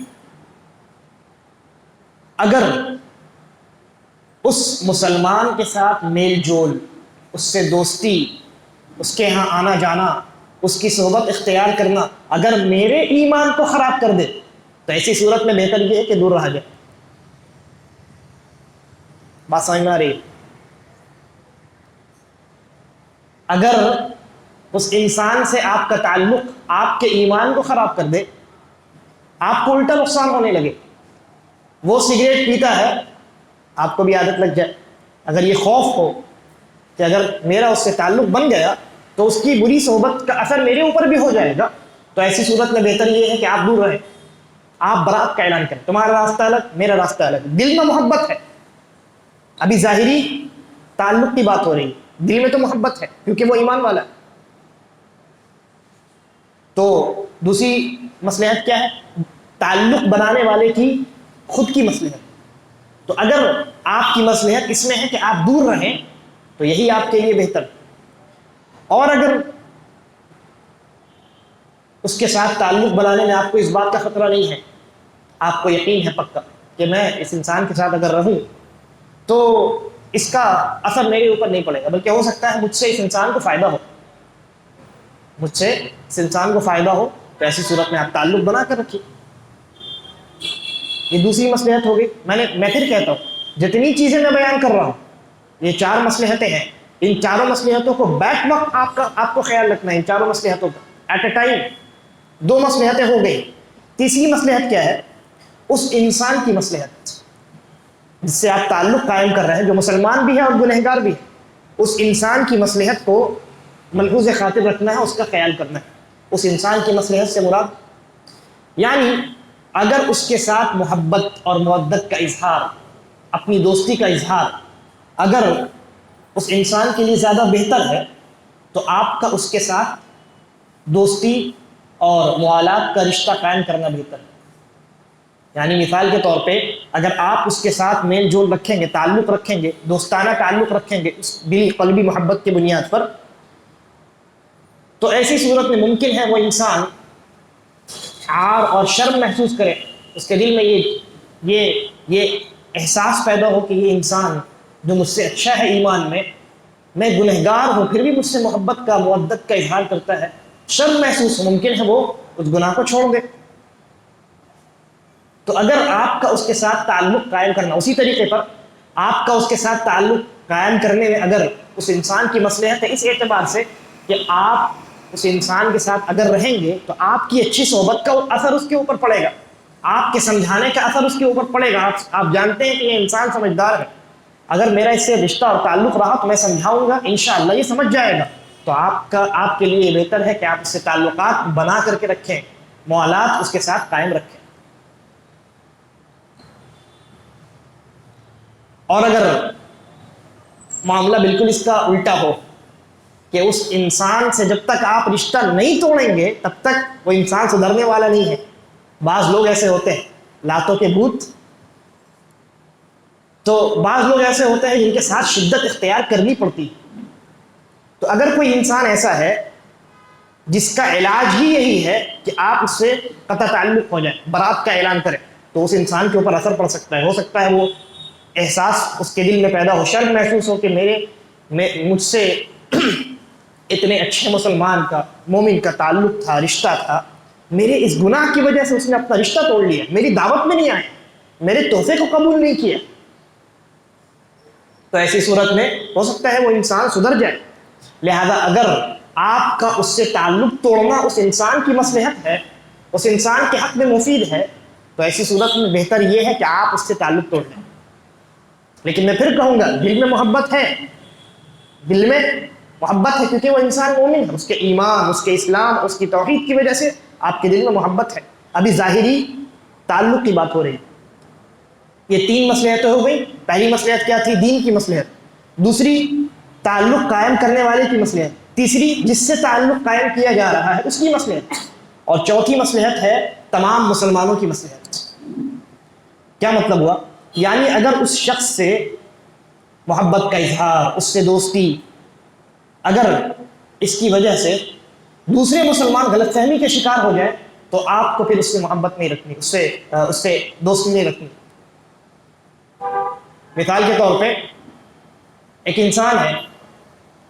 اگر اس مسلمان کے ساتھ میل جول، اس سے دوستی، اس کے ہاں آنا جانا، اس کی صحبت اختیار کرنا اگر میرے ایمان کو خراب کر دے تو ایسی صورت میں بہتر یہ ہے کہ دور رہا جائے. بات سمجھ میں آ رہی ہے؟ اگر اس انسان سے آپ کا تعلق آپ کے ایمان کو خراب کر دے آپ کو الٹا نقصان ہونے لگے. وہ سگریٹ پیتا ہے, آپ کو بھی عادت لگ جائے. اگر یہ خوف ہو کہ اگر میرا اس سے تعلق بن گیا تو اس کی بری صحبت کا اثر میرے اوپر بھی ہو جائے گا, تو ایسی صورت میں بہتر یہ ہے کہ آپ دور رہیں, آپ برات کا اعلان کریں. تمہارا راستہ الگ, میرا راستہ الگ. دل میں محبت ہے, ابھی ظاہری تعلق کی بات ہو رہی ہے, دل میں تو محبت ہے کیونکہ وہ ایمان والا ہے. تو دوسری مصلحت کیا ہے؟ تعلق بنانے والے کی خود کی مصلحت. تو اگر آپ کی مصلحت اس میں ہے کہ آپ دور رہیں تو یہی آپ کے لیے بہتر. اور اگر اس کے ساتھ تعلق بنانے میں آپ کو اس بات کا خطرہ نہیں ہے, آپ کو یقین ہے پکا کہ میں اس انسان کے ساتھ اگر رہوں تو اس کا اثر میرے اوپر نہیں پڑے گا, بلکہ ہو سکتا ہے مجھ سے اس انسان کو فائدہ ہو, مجھ سے اس انسان کو فائدہ ہو, تو ایسی صورت میں آپ تعلق بنا کر رکھیے. یہ دوسری مصلحت ہو گئی. میں پھر کہتا ہوں, جتنی چیزیں میں بیان کر رہا ہوں یہ 4 مصلحتیں ہیں. ان چاروں مصلحتوں کو بیک وقت آپ کو خیال رکھنا ہے. ان چاروں مصلحتوں کا ایٹ اے ٹائم 2 مصلحتیں ہو گئی. تیسری مصلحت کیا ہے؟ اس انسان کی مصلحت جس سے آپ تعلق قائم کر رہے ہیں, جو مسلمان بھی ہے اور گنہگار بھی ہے. اس انسان کی مصلحت کو ملحوظ خاطر رکھنا ہے, اس کا خیال کرنا ہے. اس انسان کی مصلحت سے مراد یعنی اگر اس کے ساتھ محبت اور مودت کا اظہار, اپنی دوستی کا اظہار اگر اس انسان کے لیے زیادہ بہتر ہے تو آپ کا اس کے ساتھ دوستی اور موالات کا رشتہ قائم کرنا بہتر ہے. یعنی مثال کے طور پہ اگر آپ اس کے ساتھ میل جول رکھیں گے, تعلق رکھیں گے, دوستانہ تعلق رکھیں گے اس دلی قلبی محبت کی بنیاد پر, تو ایسی صورت میں ممکن ہے وہ انسان عار اور شرم محسوس کرے, اس کے دل میں یہ احساس پیدا ہو کہ یہ انسان جو مجھ سے اچھا ہے ایمان میں گنہگار ہوں پھر بھی مجھ سے محبت کا مودت کا اظہار کرتا ہے, شرم محسوس ہو, ممکن ہے وہ اس گناہ کو چھوڑ دے. تو اگر آپ کا اس کے ساتھ تعلق قائم کرنا, اسی طریقے پر آپ کا اس کے ساتھ تعلق قائم کرنے میں اگر اس انسان کی مصلحت ہے اس اعتبار سے کہ آپ اس انسان کے ساتھ اگر رہیں گے تو آپ کی اچھی صحبت کا اثر اس کے اوپر پڑے گا, آپ کے سمجھانے کا اثر اس کے اوپر پڑے گا. آپ جانتے ہیں کہ یہ انسان سمجھدار ہے, اگر میرا اس سے رشتہ اور تعلق رہا تو میں سمجھاؤں گا, انشاءاللہ یہ سمجھ جائے گا. تو آپ کے لیے یہ بہتر ہے کہ آپ اس سے تعلقات بنا کر کے رکھیں, موالات اس کے ساتھ قائم رکھیں. اور اگر معاملہ بالکل اس کا الٹا ہو کہ اس انسان سے جب تک آپ رشتہ نہیں توڑیں گے تب تک وہ انسان سدھرنے والا نہیں ہے. بعض لوگ ایسے ہوتے ہیں, لاتوں کے بھوت, تو بعض لوگ ایسے ہوتے ہیں جن کے ساتھ شدت اختیار کرنی پڑتی. تو اگر کوئی انسان ایسا ہے جس کا علاج ہی یہی ہے کہ آپ اس سے قطع تعلق ہو جائیں, برات کا اعلان کریں, تو اس انسان کے اوپر اثر پڑ سکتا ہے. ہو سکتا ہے وہ احساس اس کے دل میں پیدا ہو, شرم محسوس ہو کہ مجھ سے اتنے اچھے مسلمان کا, مومن کا تعلق تھا, رشتہ تھا, میرے اس گناہ کی وجہ سے اس نے اپنا رشتہ توڑ لیا, میری دعوت میں نہیں آئے, میرے تحفے کو قبول نہیں کیا. تو ایسی صورت میں ہو سکتا ہے وہ انسان سدھر جائے. لہذا اگر آپ کا اس سے تعلق توڑنا اس انسان کی مصلحت ہے, اس انسان کے حق میں مفید ہے, تو ایسی صورت میں بہتر یہ ہے کہ آپ اس سے تعلق توڑ لیں. لیکن میں پھر کہوں گا دل میں محبت ہے, دل میں محبت ہے کیونکہ وہ انسان مومن ہے, اس کے ایمان, اس کے اسلام, اس کی توحید کی وجہ سے آپ کے دل میں محبت ہے. ابھی ظاہری تعلق کی بات ہو رہی ہے. یہ 3 مصلحتیں ہو گئی. پہلی مصلحت کیا تھی؟ دین کی مصلحت. دوسری تعلق قائم کرنے والے کی مصلحت. تیسری جس سے تعلق قائم کیا جا رہا ہے اس کی مصلحت. اور چوتھی مصلحت ہے تمام مسلمانوں کی مصلحت. کیا مطلب ہوا؟ یعنی اگر اس شخص سے محبت کا اظہار, اس سے دوستی, اگر اس کی وجہ سے دوسرے مسلمان غلط فہمی کے شکار ہو جائے تو آپ کو پھر اس سے محبت نہیں رکھنی, اس سے دوستی نہیں رکھنی. مثال کے طور پہ ایک انسان ہے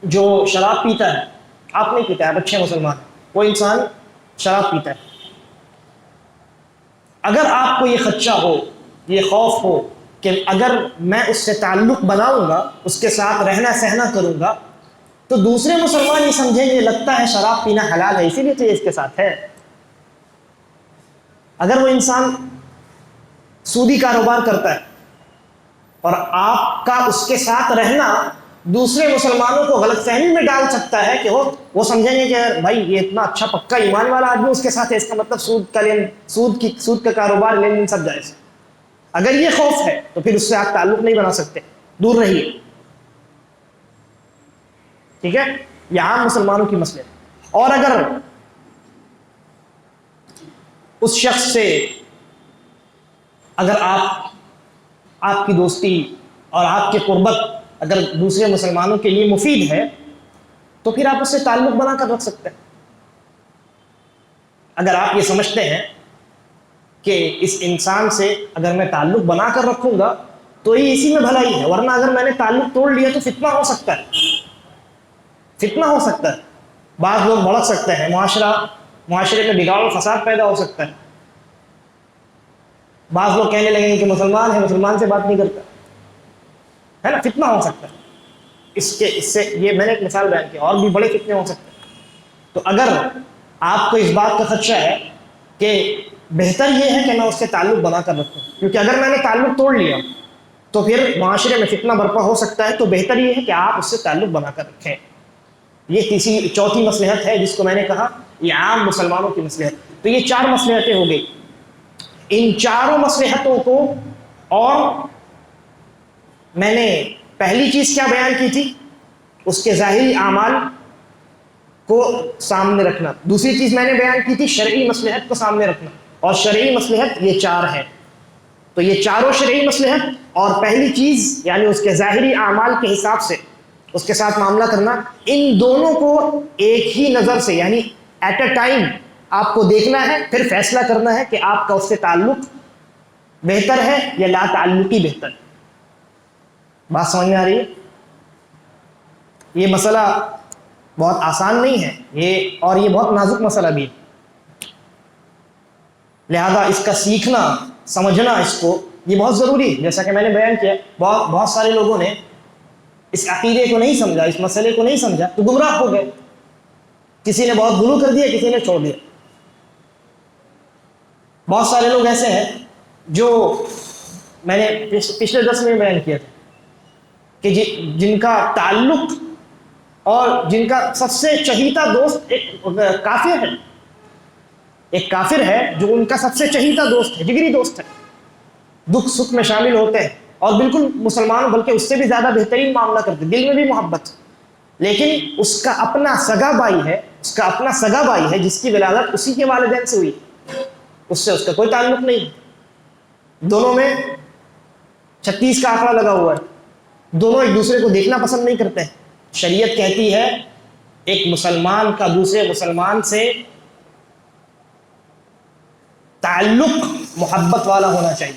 جو شراب پیتا ہے, آپ نہیں پیتا, آپ اچھے مسلمان ہیں, وہ انسان شراب پیتا ہے. اگر آپ کو یہ خدشہ ہو, یہ خوف ہو کہ اگر میں اس سے تعلق بناؤں گا, اس کے ساتھ رہنا سہنا کروں گا تو دوسرے مسلمان یہ سمجھیں گے لگتا ہے شراب پینا حلال ہے اسی لیے تو یہ اس کے ساتھ ہے. اگر وہ انسان سودی کاروبار کرتا ہے اور آپ کا اس کے ساتھ رہنا دوسرے مسلمانوں کو غلط فہمی میں ڈال سکتا ہے کہ وہ سمجھیں گے کہ بھائی یہ اتنا اچھا پکا ایمان والا آدمی اس کے ساتھ ہے، اس کا مطلب سود کا کاروبار لین دین سب جائز ہے۔ اگر یہ خوف ہے تو پھر اس سے آپ تعلق نہیں بنا سکتے، دور رہیے، ٹھیک ہے؟ یہ عام مسلمانوں کی مسئلے ہے۔ اور اگر اس شخص سے اگر آپ کی دوستی اور آپ کی قربت اگر دوسرے مسلمانوں کے لیے مفید ہے تو پھر آپ اس سے تعلق بنا کر رکھ سکتے ہیں۔ اگر آپ یہ سمجھتے ہیں کہ اس انسان سے اگر میں تعلق بنا کر رکھوں گا تو یہ اسی میں بھلائی ہے، ورنہ اگر میں نے تعلق توڑ لیا تو فتنہ ہو سکتا ہے، بعض لوگ بھڑک سکتے ہیں، معاشرے میں بگاڑ و فساد پیدا ہو سکتا ہے، بعض لوگ کہنے لگیں گے کہ مسلمان ہے، مسلمان سے بات نہیں کرتا ہے نا، فتنہ ہو سکتا ہے۔ اس سے یہ میں نے ایک مثال بیان کی، اور بھی بڑے فتنے ہو سکتے ہیں۔ تو اگر آپ کو اس بات کا خدشہ ہے کہ بہتر یہ ہے کہ میں اس سے تعلق بنا کر رکھوں، کیونکہ اگر میں نے تعلق توڑ لیا تو پھر معاشرے میں فتنہ برپا ہو سکتا ہے، تو بہتر یہ ہے کہ آپ اس سے تعلق بنا کر رکھیں۔ یہ چوتھی مصلحت ہے جس کو میں نے کہا یہ عام مسلمانوں کی مصلحت۔ تو یہ 4 مصلحتیں ہو گئی۔ ان چاروں مصلحتوں کو، اور میں نے پہلی چیز کیا بیان کی تھی؟ اس کے ظاہری اعمال کو سامنے رکھنا۔ دوسری چیز میں نے بیان کی تھی شرعی مصلحت کو سامنے رکھنا، اور شرعی مصلحت یہ 4 ہیں۔ تو یہ چاروں شرعی مصلحت اور پہلی چیز یعنی اس کے ظاہری اعمال کے حساب سے اس کے ساتھ معاملہ کرنا، ان دونوں کو ایک ہی نظر سے یعنی ایٹ اے ٹائم آپ کو دیکھنا ہے، پھر فیصلہ کرنا ہے کہ آپ کا اس سے تعلق بہتر ہے یا لا تعلقی بہتر ہے۔ بات سمجھ میں آ رہی ہے؟ یہ مسئلہ بہت آسان نہیں ہے، اور یہ بہت نازک مسئلہ بھی ہے، لہذا اس کا سیکھنا سمجھنا اس کو یہ بہت ضروری ہے۔ جیسا کہ میں نے بیان کیا بہت سارے لوگوں نے اس عقیدے کو نہیں سمجھا، اس مسئلے کو نہیں سمجھا تو گمراہ ہو گئے، کسی نے بہت غلو کر دیا، کسی نے چھوڑ دیا۔ بہت سارے لوگ ایسے ہیں جو میں نے پچھلے درس میں بیان کیا تھا کہ جن کا تعلق اور جن کا سب سے چہیتا دوست ایک کافر ہے جو ان کا سب سے چہیتا دوست ہے، جگری دوست ہے، دکھ سکھ میں شامل ہوتے ہیں اور بالکل مسلمان بلکہ اس سے بھی زیادہ بہترین معاملہ کرتے ہیں، دل میں بھی محبت، لیکن اس کا اپنا سگا بھائی ہے جس کی ولادت اسی کے والدین سے ہوئی، اس سے اس کا کوئی تعلق نہیں، دونوں میں 36 کا آنکڑا لگا ہوا ہے، دونوں ایک دوسرے کو دیکھنا پسند نہیں کرتے ہیں۔ شریعت کہتی ہے ایک مسلمان کا دوسرے مسلمان سے تعلق محبت والا ہونا چاہیے،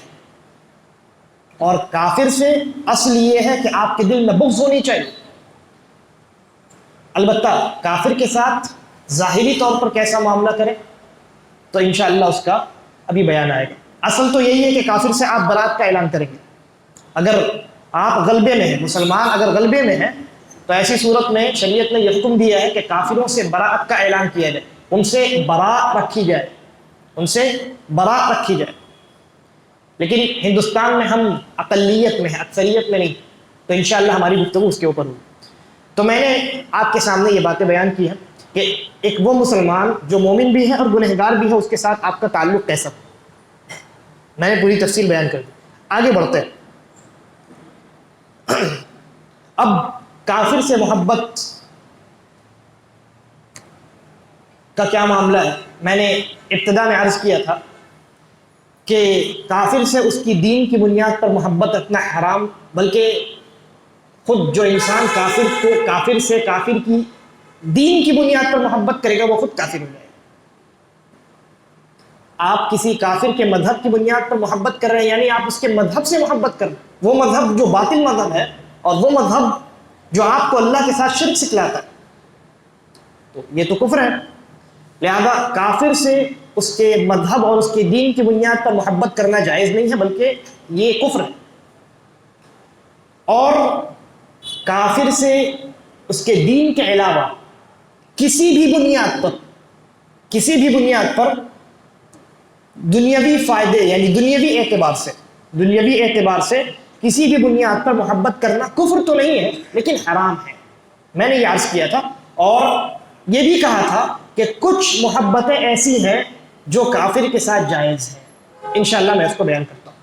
اور کافر سے اصل یہ ہے کہ آپ کے دل میں بغض ہونی چاہیے۔ البتہ کافر کے ساتھ ظاہری طور پر کیسا معاملہ کریں تو انشاءاللہ اس کا ابھی بیان آئے گا۔ اصل تو یہی ہے کہ کافر سے آپ برات کا اعلان کریں گے۔ اگر آپ غلبے میں ہیں، مسلمان اگر غلبے میں ہے تو ایسی صورت میں شریعت نے یہ حکم دیا ہے کہ کافروں سے برات کا اعلان کیا جائے، ان سے برات رکھی جائے، لیکن ہندوستان میں ہم اقلیت میں ہیں، اکثریت میں نہیں، تو انشاءاللہ ہماری گفتگو اس کے اوپر ہوگی۔ تو میں نے آپ کے سامنے یہ باتیں بیان کی ہیں کہ ایک وہ مسلمان جو مومن بھی ہے اور گنہگار بھی ہے، اس کے ساتھ آپ کا تعلق کیسا، میں نے پوری تفصیل بیان کر دی۔ آگے بڑھتے ہیں۔ اب کافر سے محبت کا کیا معاملہ ہے؟ میں نے ابتدا میں عرض کیا تھا کہ کافر سے اس کی دین کی بنیاد پر محبت اتنا حرام، بلکہ خود جو انسان کافر سے کافر کی دین کی بنیاد پر محبت کرے گا وہ خود کافر ہو جائے گا۔ آپ کسی کافر کے مذہب کی بنیاد پر محبت کر رہے ہیں، یعنی آپ اس کے مذہب سے محبت کر رہے ہیں، وہ مذہب جو باطل مذہب ہے اور وہ مذہب جو آپ کو اللہ کے ساتھ شرک سکھلاتا ہے، تو یہ تو کفر ہے۔ لہذا کافر سے اس کے مذہب اور اس کے دین کی بنیاد پر محبت کرنا جائز نہیں ہے، بلکہ یہ کفر ہے۔ اور کافر سے اس کے دین کے علاوہ کسی بھی بنیاد پر دنیاوی فائدے یعنی دنیاوی اعتبار سے کسی بھی بنیاد پر محبت کرنا کفر تو نہیں ہے لیکن حرام ہے. میں نے یہ عرض کیا تھا اور یہ بھی کہا تھا کہ کچھ محبتیں ایسی ہیں جو کافر کے ساتھ جائز ہیں. انشاءاللہ میں اس کو بیان کرتا ہوں.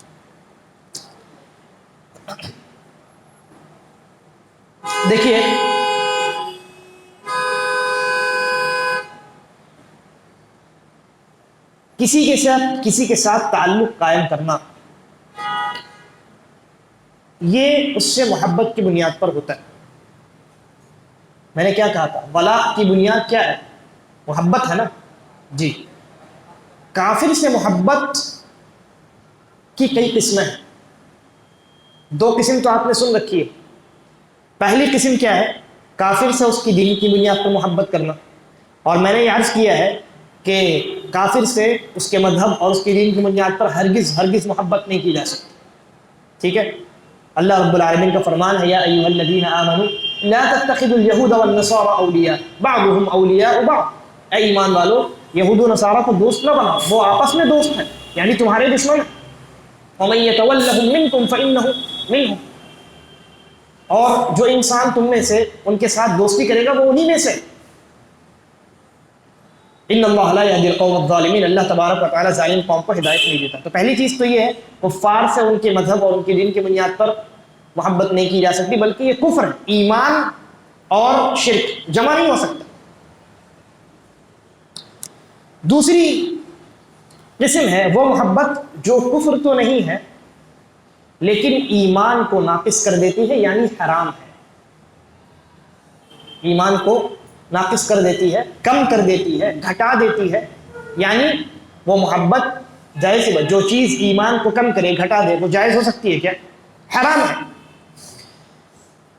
دیکھیے کسی کے ساتھ تعلق قائم کرنا یہ اس سے محبت کی بنیاد پر ہوتا ہے. میں نے کیا کہا تھا؟ ولا کی بنیاد کیا ہے؟ محبت ہے نا جی. کافر سے محبت کی کئی قسمیں ہیں. 2 قسم تو آپ نے سن رکھی ہے. پہلی قسم کیا ہے؟ کافر سے اس کی دین کی بنیاد پر محبت کرنا. اور میں نے یہ عرض کیا ہے کہ کافر سے اس کے مذہب اور اس کی دین کی بنیاد پر ہرگز محبت نہیں کی جا سکتی. ٹھیک ہے. اللہ رب العالمین کا فرمان ہے یا ایھا الذین آمنوا لا تتخذوا اليهود والنصارى اولیاء بعضهم اولیاء بعض. اے ایمان والو یہود و نصارہ کو دوست نہ بناؤ، وہ آپس میں دوست ہیں یعنی تمہارے دشمن ہیں. ومن يتولهم منکم فانه منهم. اور جو انسان تم میں سے ان کے ساتھ دوستی کرے گا وہ انہی میں سے. ان اللہ لا یہدی القوم الظالمین. اللہ تبارک و تعالیٰ ظالم قوم کو ہدایت نہیں دیتا. تو پہلی چیز تو یہ ہے کفار سے ان کے مذہب اور ان کے دین کی بنیاد پر محبت نہیں کی جا سکتی، بلکہ یہ کفر ہے. ایمان اور شرک جمع نہیں ہو سکتا. دوسری قسم ہے وہ محبت جو کفر تو نہیں ہے لیکن ایمان کو ناقص کر دیتی ہے یعنی حرام ہے. ایمان کو ناقص کر دیتی ہے، کم کر دیتی ہے، گھٹا دیتی ہے. یعنی وہ محبت جائز ہے. جو چیز ایمان کو کم کرے گھٹا دے وہ جائز ہو سکتی ہے کیا؟ حرام ہے.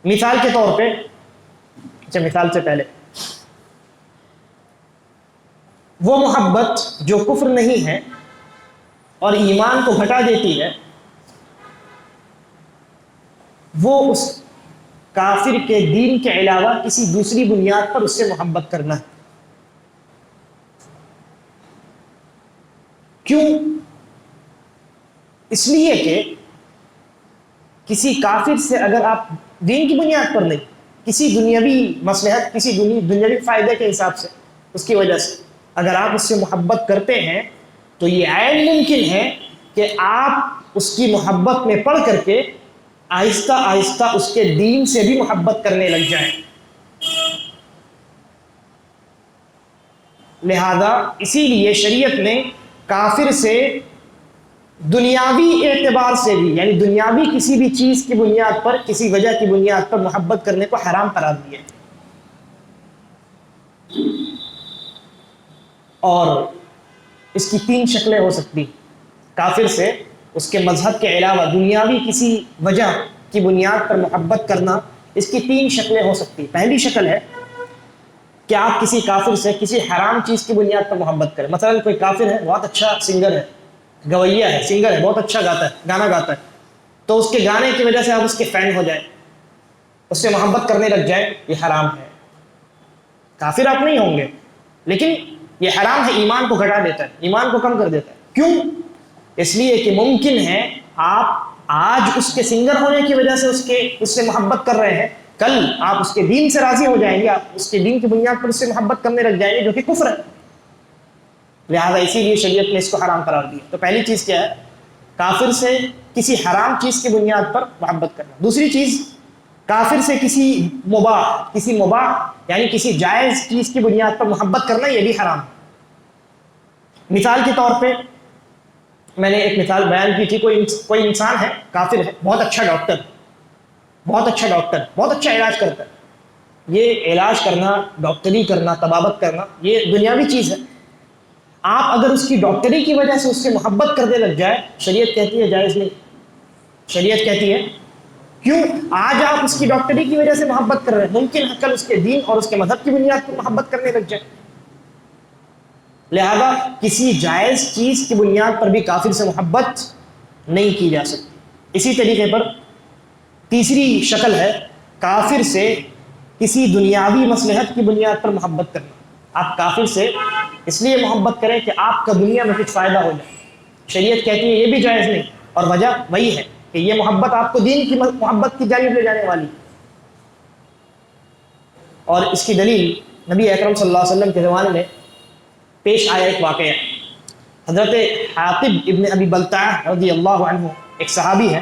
مثال کے طور پہ مثال سے پہلے وہ محبت جو کفر نہیں ہے اور ایمان کو گھٹا دیتی ہے وہ اس کافر کے دین کے علاوہ کسی دوسری بنیاد پر اس سے محبت کرنا ہے. کیوں؟ اس لیے کہ کسی کافر سے اگر آپ دین کی بنیاد پر نہیں، کسی دنیاوی مصلحت، کسی دنیاوی فائدے کے حساب سے، اس کی وجہ سے اگر آپ اس سے محبت کرتے ہیں تو یہ عین ممکن ہے کہ آپ اس کی محبت میں پڑ کر کے آہستہ آہستہ اس کے دین سے بھی محبت کرنے لگ جائیں. لہذا اسی لیے شریعت نے کافر سے دنیاوی اعتبار سے بھی یعنی دنیاوی کسی بھی چیز کی بنیاد پر، کسی وجہ کی بنیاد پر محبت کرنے کو حرام قرار دیا. اور اس کی 3 شکلیں ہو سکتی. کافر سے اس کے مذہب کے علاوہ دنیاوی کسی وجہ کی بنیاد پر محبت کرنا، اس کی 3 شکلیں ہو سکتی. پہلی شکل ہے کہ آپ کسی کافر سے کسی حرام چیز کی بنیاد پر محبت کریں. مثلا کوئی کافر ہے، بہت اچھا سنگر ہے، گویا ہے، سنگر ہے، بہت اچھا گانا گاتا ہے، تو اس کے گانے کی وجہ سے آپ اس کے فین ہو جائیں، اس سے محبت کرنے لگ جائیں، یہ حرام ہے. کافر آپ نہیں ہوں گے لیکن یہ حرام ہے. ایمان کو گھٹا دیتا ہے، ایمان کو کم کر دیتا ہے. کیوں؟ اس لیے کہ ممکن ہے آپ آج اس کے سنگر ہونے کی وجہ سے اس سے محبت کر رہے ہیں، کل آپ اس کے دین سے راضی ہو جائیں گے، آپ اس کے دین کی بنیاد پر اس سے محبت کرنے لگ جائیں گے، جو کہ کفر ہے. لہذا اسی لیے شریعت نے اس کو حرام قرار دیا. تو پہلی چیز کیا ہے؟ کافر سے کسی حرام چیز کی بنیاد پر محبت کرنا. دوسری چیز، کافر سے کسی مباح یعنی کسی جائز چیز کی بنیاد پر محبت کرنا، یہ بھی حرام ہے. مثال کے طور پہ میں نے ایک مثال بیان کی تھی. کوئی انسان ہے، کافر ہے، بہت اچھا ڈاکٹر، بہت اچھا علاج کرتا ہے. یہ علاج کرنا، ڈاکٹری کرنا، طبابت کرنا، یہ دنیاوی چیز ہے. آپ اگر اس کی ڈاکٹری کی وجہ سے اس سے محبت کرنے لگ جائے، شریعت کہتی ہے جائز نہیں. شریعت کہتی ہے کیوں؟ آج آپ اس کی ڈاکٹری کی وجہ سے محبت کر رہے ہیں، ممکن ہے کل اس کے دین اور اس کے مذہب کی بنیاد پر محبت کرنے لگ جائے. لہذا کسی جائز چیز کی بنیاد پر بھی کافر سے محبت نہیں کی جا سکتی. اسی طریقے پر تیسری شکل ہے کافر سے کسی دنیاوی مصلحت کی بنیاد پر محبت کرنا. آپ کافر سے اس لیے محبت کریں کہ آپ کا دنیا میں کچھ فائدہ ہو جائے. شریعت کہتی ہے یہ بھی جائز نہیں، اور وجہ وہی ہے کہ یہ محبت آپ کو دین کی محبت کی جانب لے جانے والی. اور اس کی دلیل نبی اکرم صلی اللہ علیہ وسلم کے زمانے میں پیش آیا ایک واقعہ. حضرت حاطب ابن ابی بلتعہ رضی اللہ عنہ ایک صحابی ہے.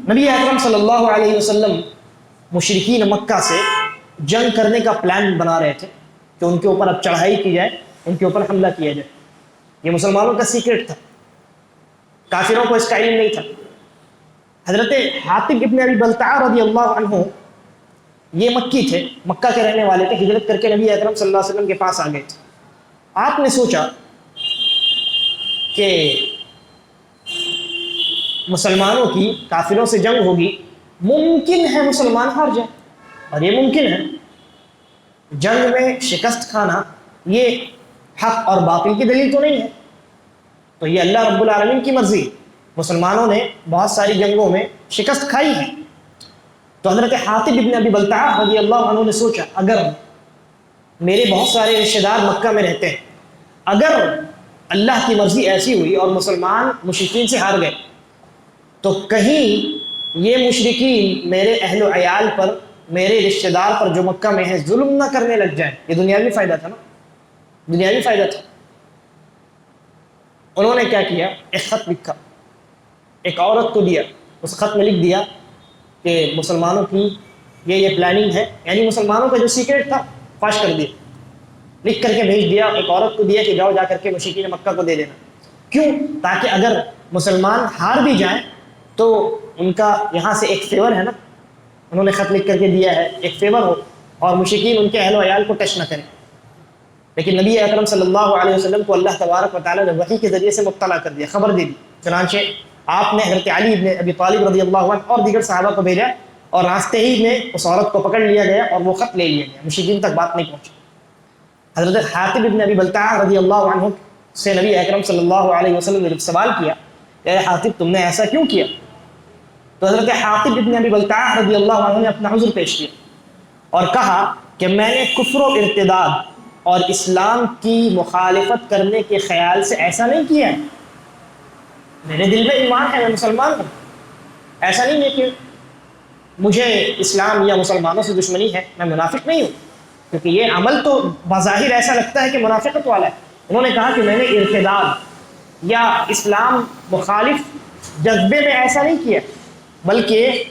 نبی اکرم صلی اللہ علیہ وسلم مشرکین مکہ سے جنگ کرنے کا پلان بنا رہے تھے کہ ان کے اوپر اب چڑھائی کی جائے، ان کے اوپر حملہ کیا جائے. یہ مسلمانوں کا سیکرٹ تھا، کافروں کو اس کا علم نہیں تھا. حضرت حاطب ابن ابی بلتعہ رضی اللہ عنہ یہ مکی تھے، مکہ کے رہنے والے تھے، ہجرت کر کے نبی اکرم صلی اللہ علیہ وسلم کے پاس آ گئے تھے. آپ نے سوچا کہ مسلمانوں کی کافروں سے جنگ ہوگی، ممکن ہے مسلمان ہار جائیں، اور یہ ممکن ہے. جنگ میں شکست کھانا یہ حق اور باطل کی دلیل تو نہیں ہے، تو یہ اللہ رب العالمین کی مرضی. مسلمانوں نے بہت ساری جنگوں میں شکست کھائی ہے. تو حضرت حاطب ابن ابی بلتعہ رضی اللہ عنہ نے سوچا اگر میرے بہت سارے رشتہ دار مکہ میں رہتے ہیں، اگر اللہ کی مرضی ایسی ہوئی اور مسلمان مشرکین سے ہار گئے تو کہیں یہ مشرکین میرے اہل و عیال پر، میرے رشتہ دار پر جو مکہ میں ہیں ظلم نہ کرنے لگ جائیں. یہ دنیاوی فائدہ تھا نا، دنیاوی فائدہ تھا. انہوں نے کیا کیا، ایک خط لکھا، ایک عورت کو دیا. اس خط میں لکھ دیا کہ مسلمانوں کی یہ پلاننگ ہے، یعنی مسلمانوں کا جو سیکرٹ تھا فاش کر دیا، لکھ کر کے بھیج دیا. ایک عورت کو دیا کہ جاؤ جا کر کے مشرکین مکہ کو دے دینا. کیوں؟ تاکہ اگر مسلمان ہار بھی جائیں تو ان کا یہاں سے ایک فیور ہے نا، انہوں نے خط لکھ کر کے دیا ہے، ایک فیور ہو اور مشرکین ان کے اہل و عیال کو ٹچ نہ کریں. لیکن نبی اکرم صلی اللہ علیہ وسلم کو اللہ تبارک و تعالیٰ نے وحی کے ذریعے سے مطلع کر دیا، خبر دے دی. چنانچہ آپ نے حضرت علی ابن ابی طالب رضی اللہ عنہ اور دیگر صحابہ کو بھیجا، اور راستے ہی میں اس عورت کو پکڑ لیا گیا اور وہ خط لے لیا گیا. مشرکین تک بات نہیں پہنچی. حضرت حاطب ابن ابی بلتعہ رضی اللہ عنہ سے نبی اکرم صلی اللہ علیہ وسلم نے جب سوال کیا اے حاطب تم نے ایسا کیوں کیا، تو حضرت حاطب ابن ابی بلتعہ رضی اللہ عنہ نے اپنا عذر پیش کیا اور کہا کہ میں نے کفر و ارتداد اور اسلام کی مخالفت کرنے کے خیال سے ایسا نہیں کیا ہے. میرے دل میں ایمان ہے، میں مسلمان ہوں. ایسا نہیں ہے کہ مجھے اسلام یا مسلمانوں سے دشمنی ہے، میں منافق نہیں ہوں، کیونکہ یہ عمل تو بظاہر ایسا لگتا ہے کہ منافقت والا ہے. انہوں نے کہا کہ میں نے ارتداد یا اسلام مخالف جذبے میں ایسا نہیں کیا، بلکہ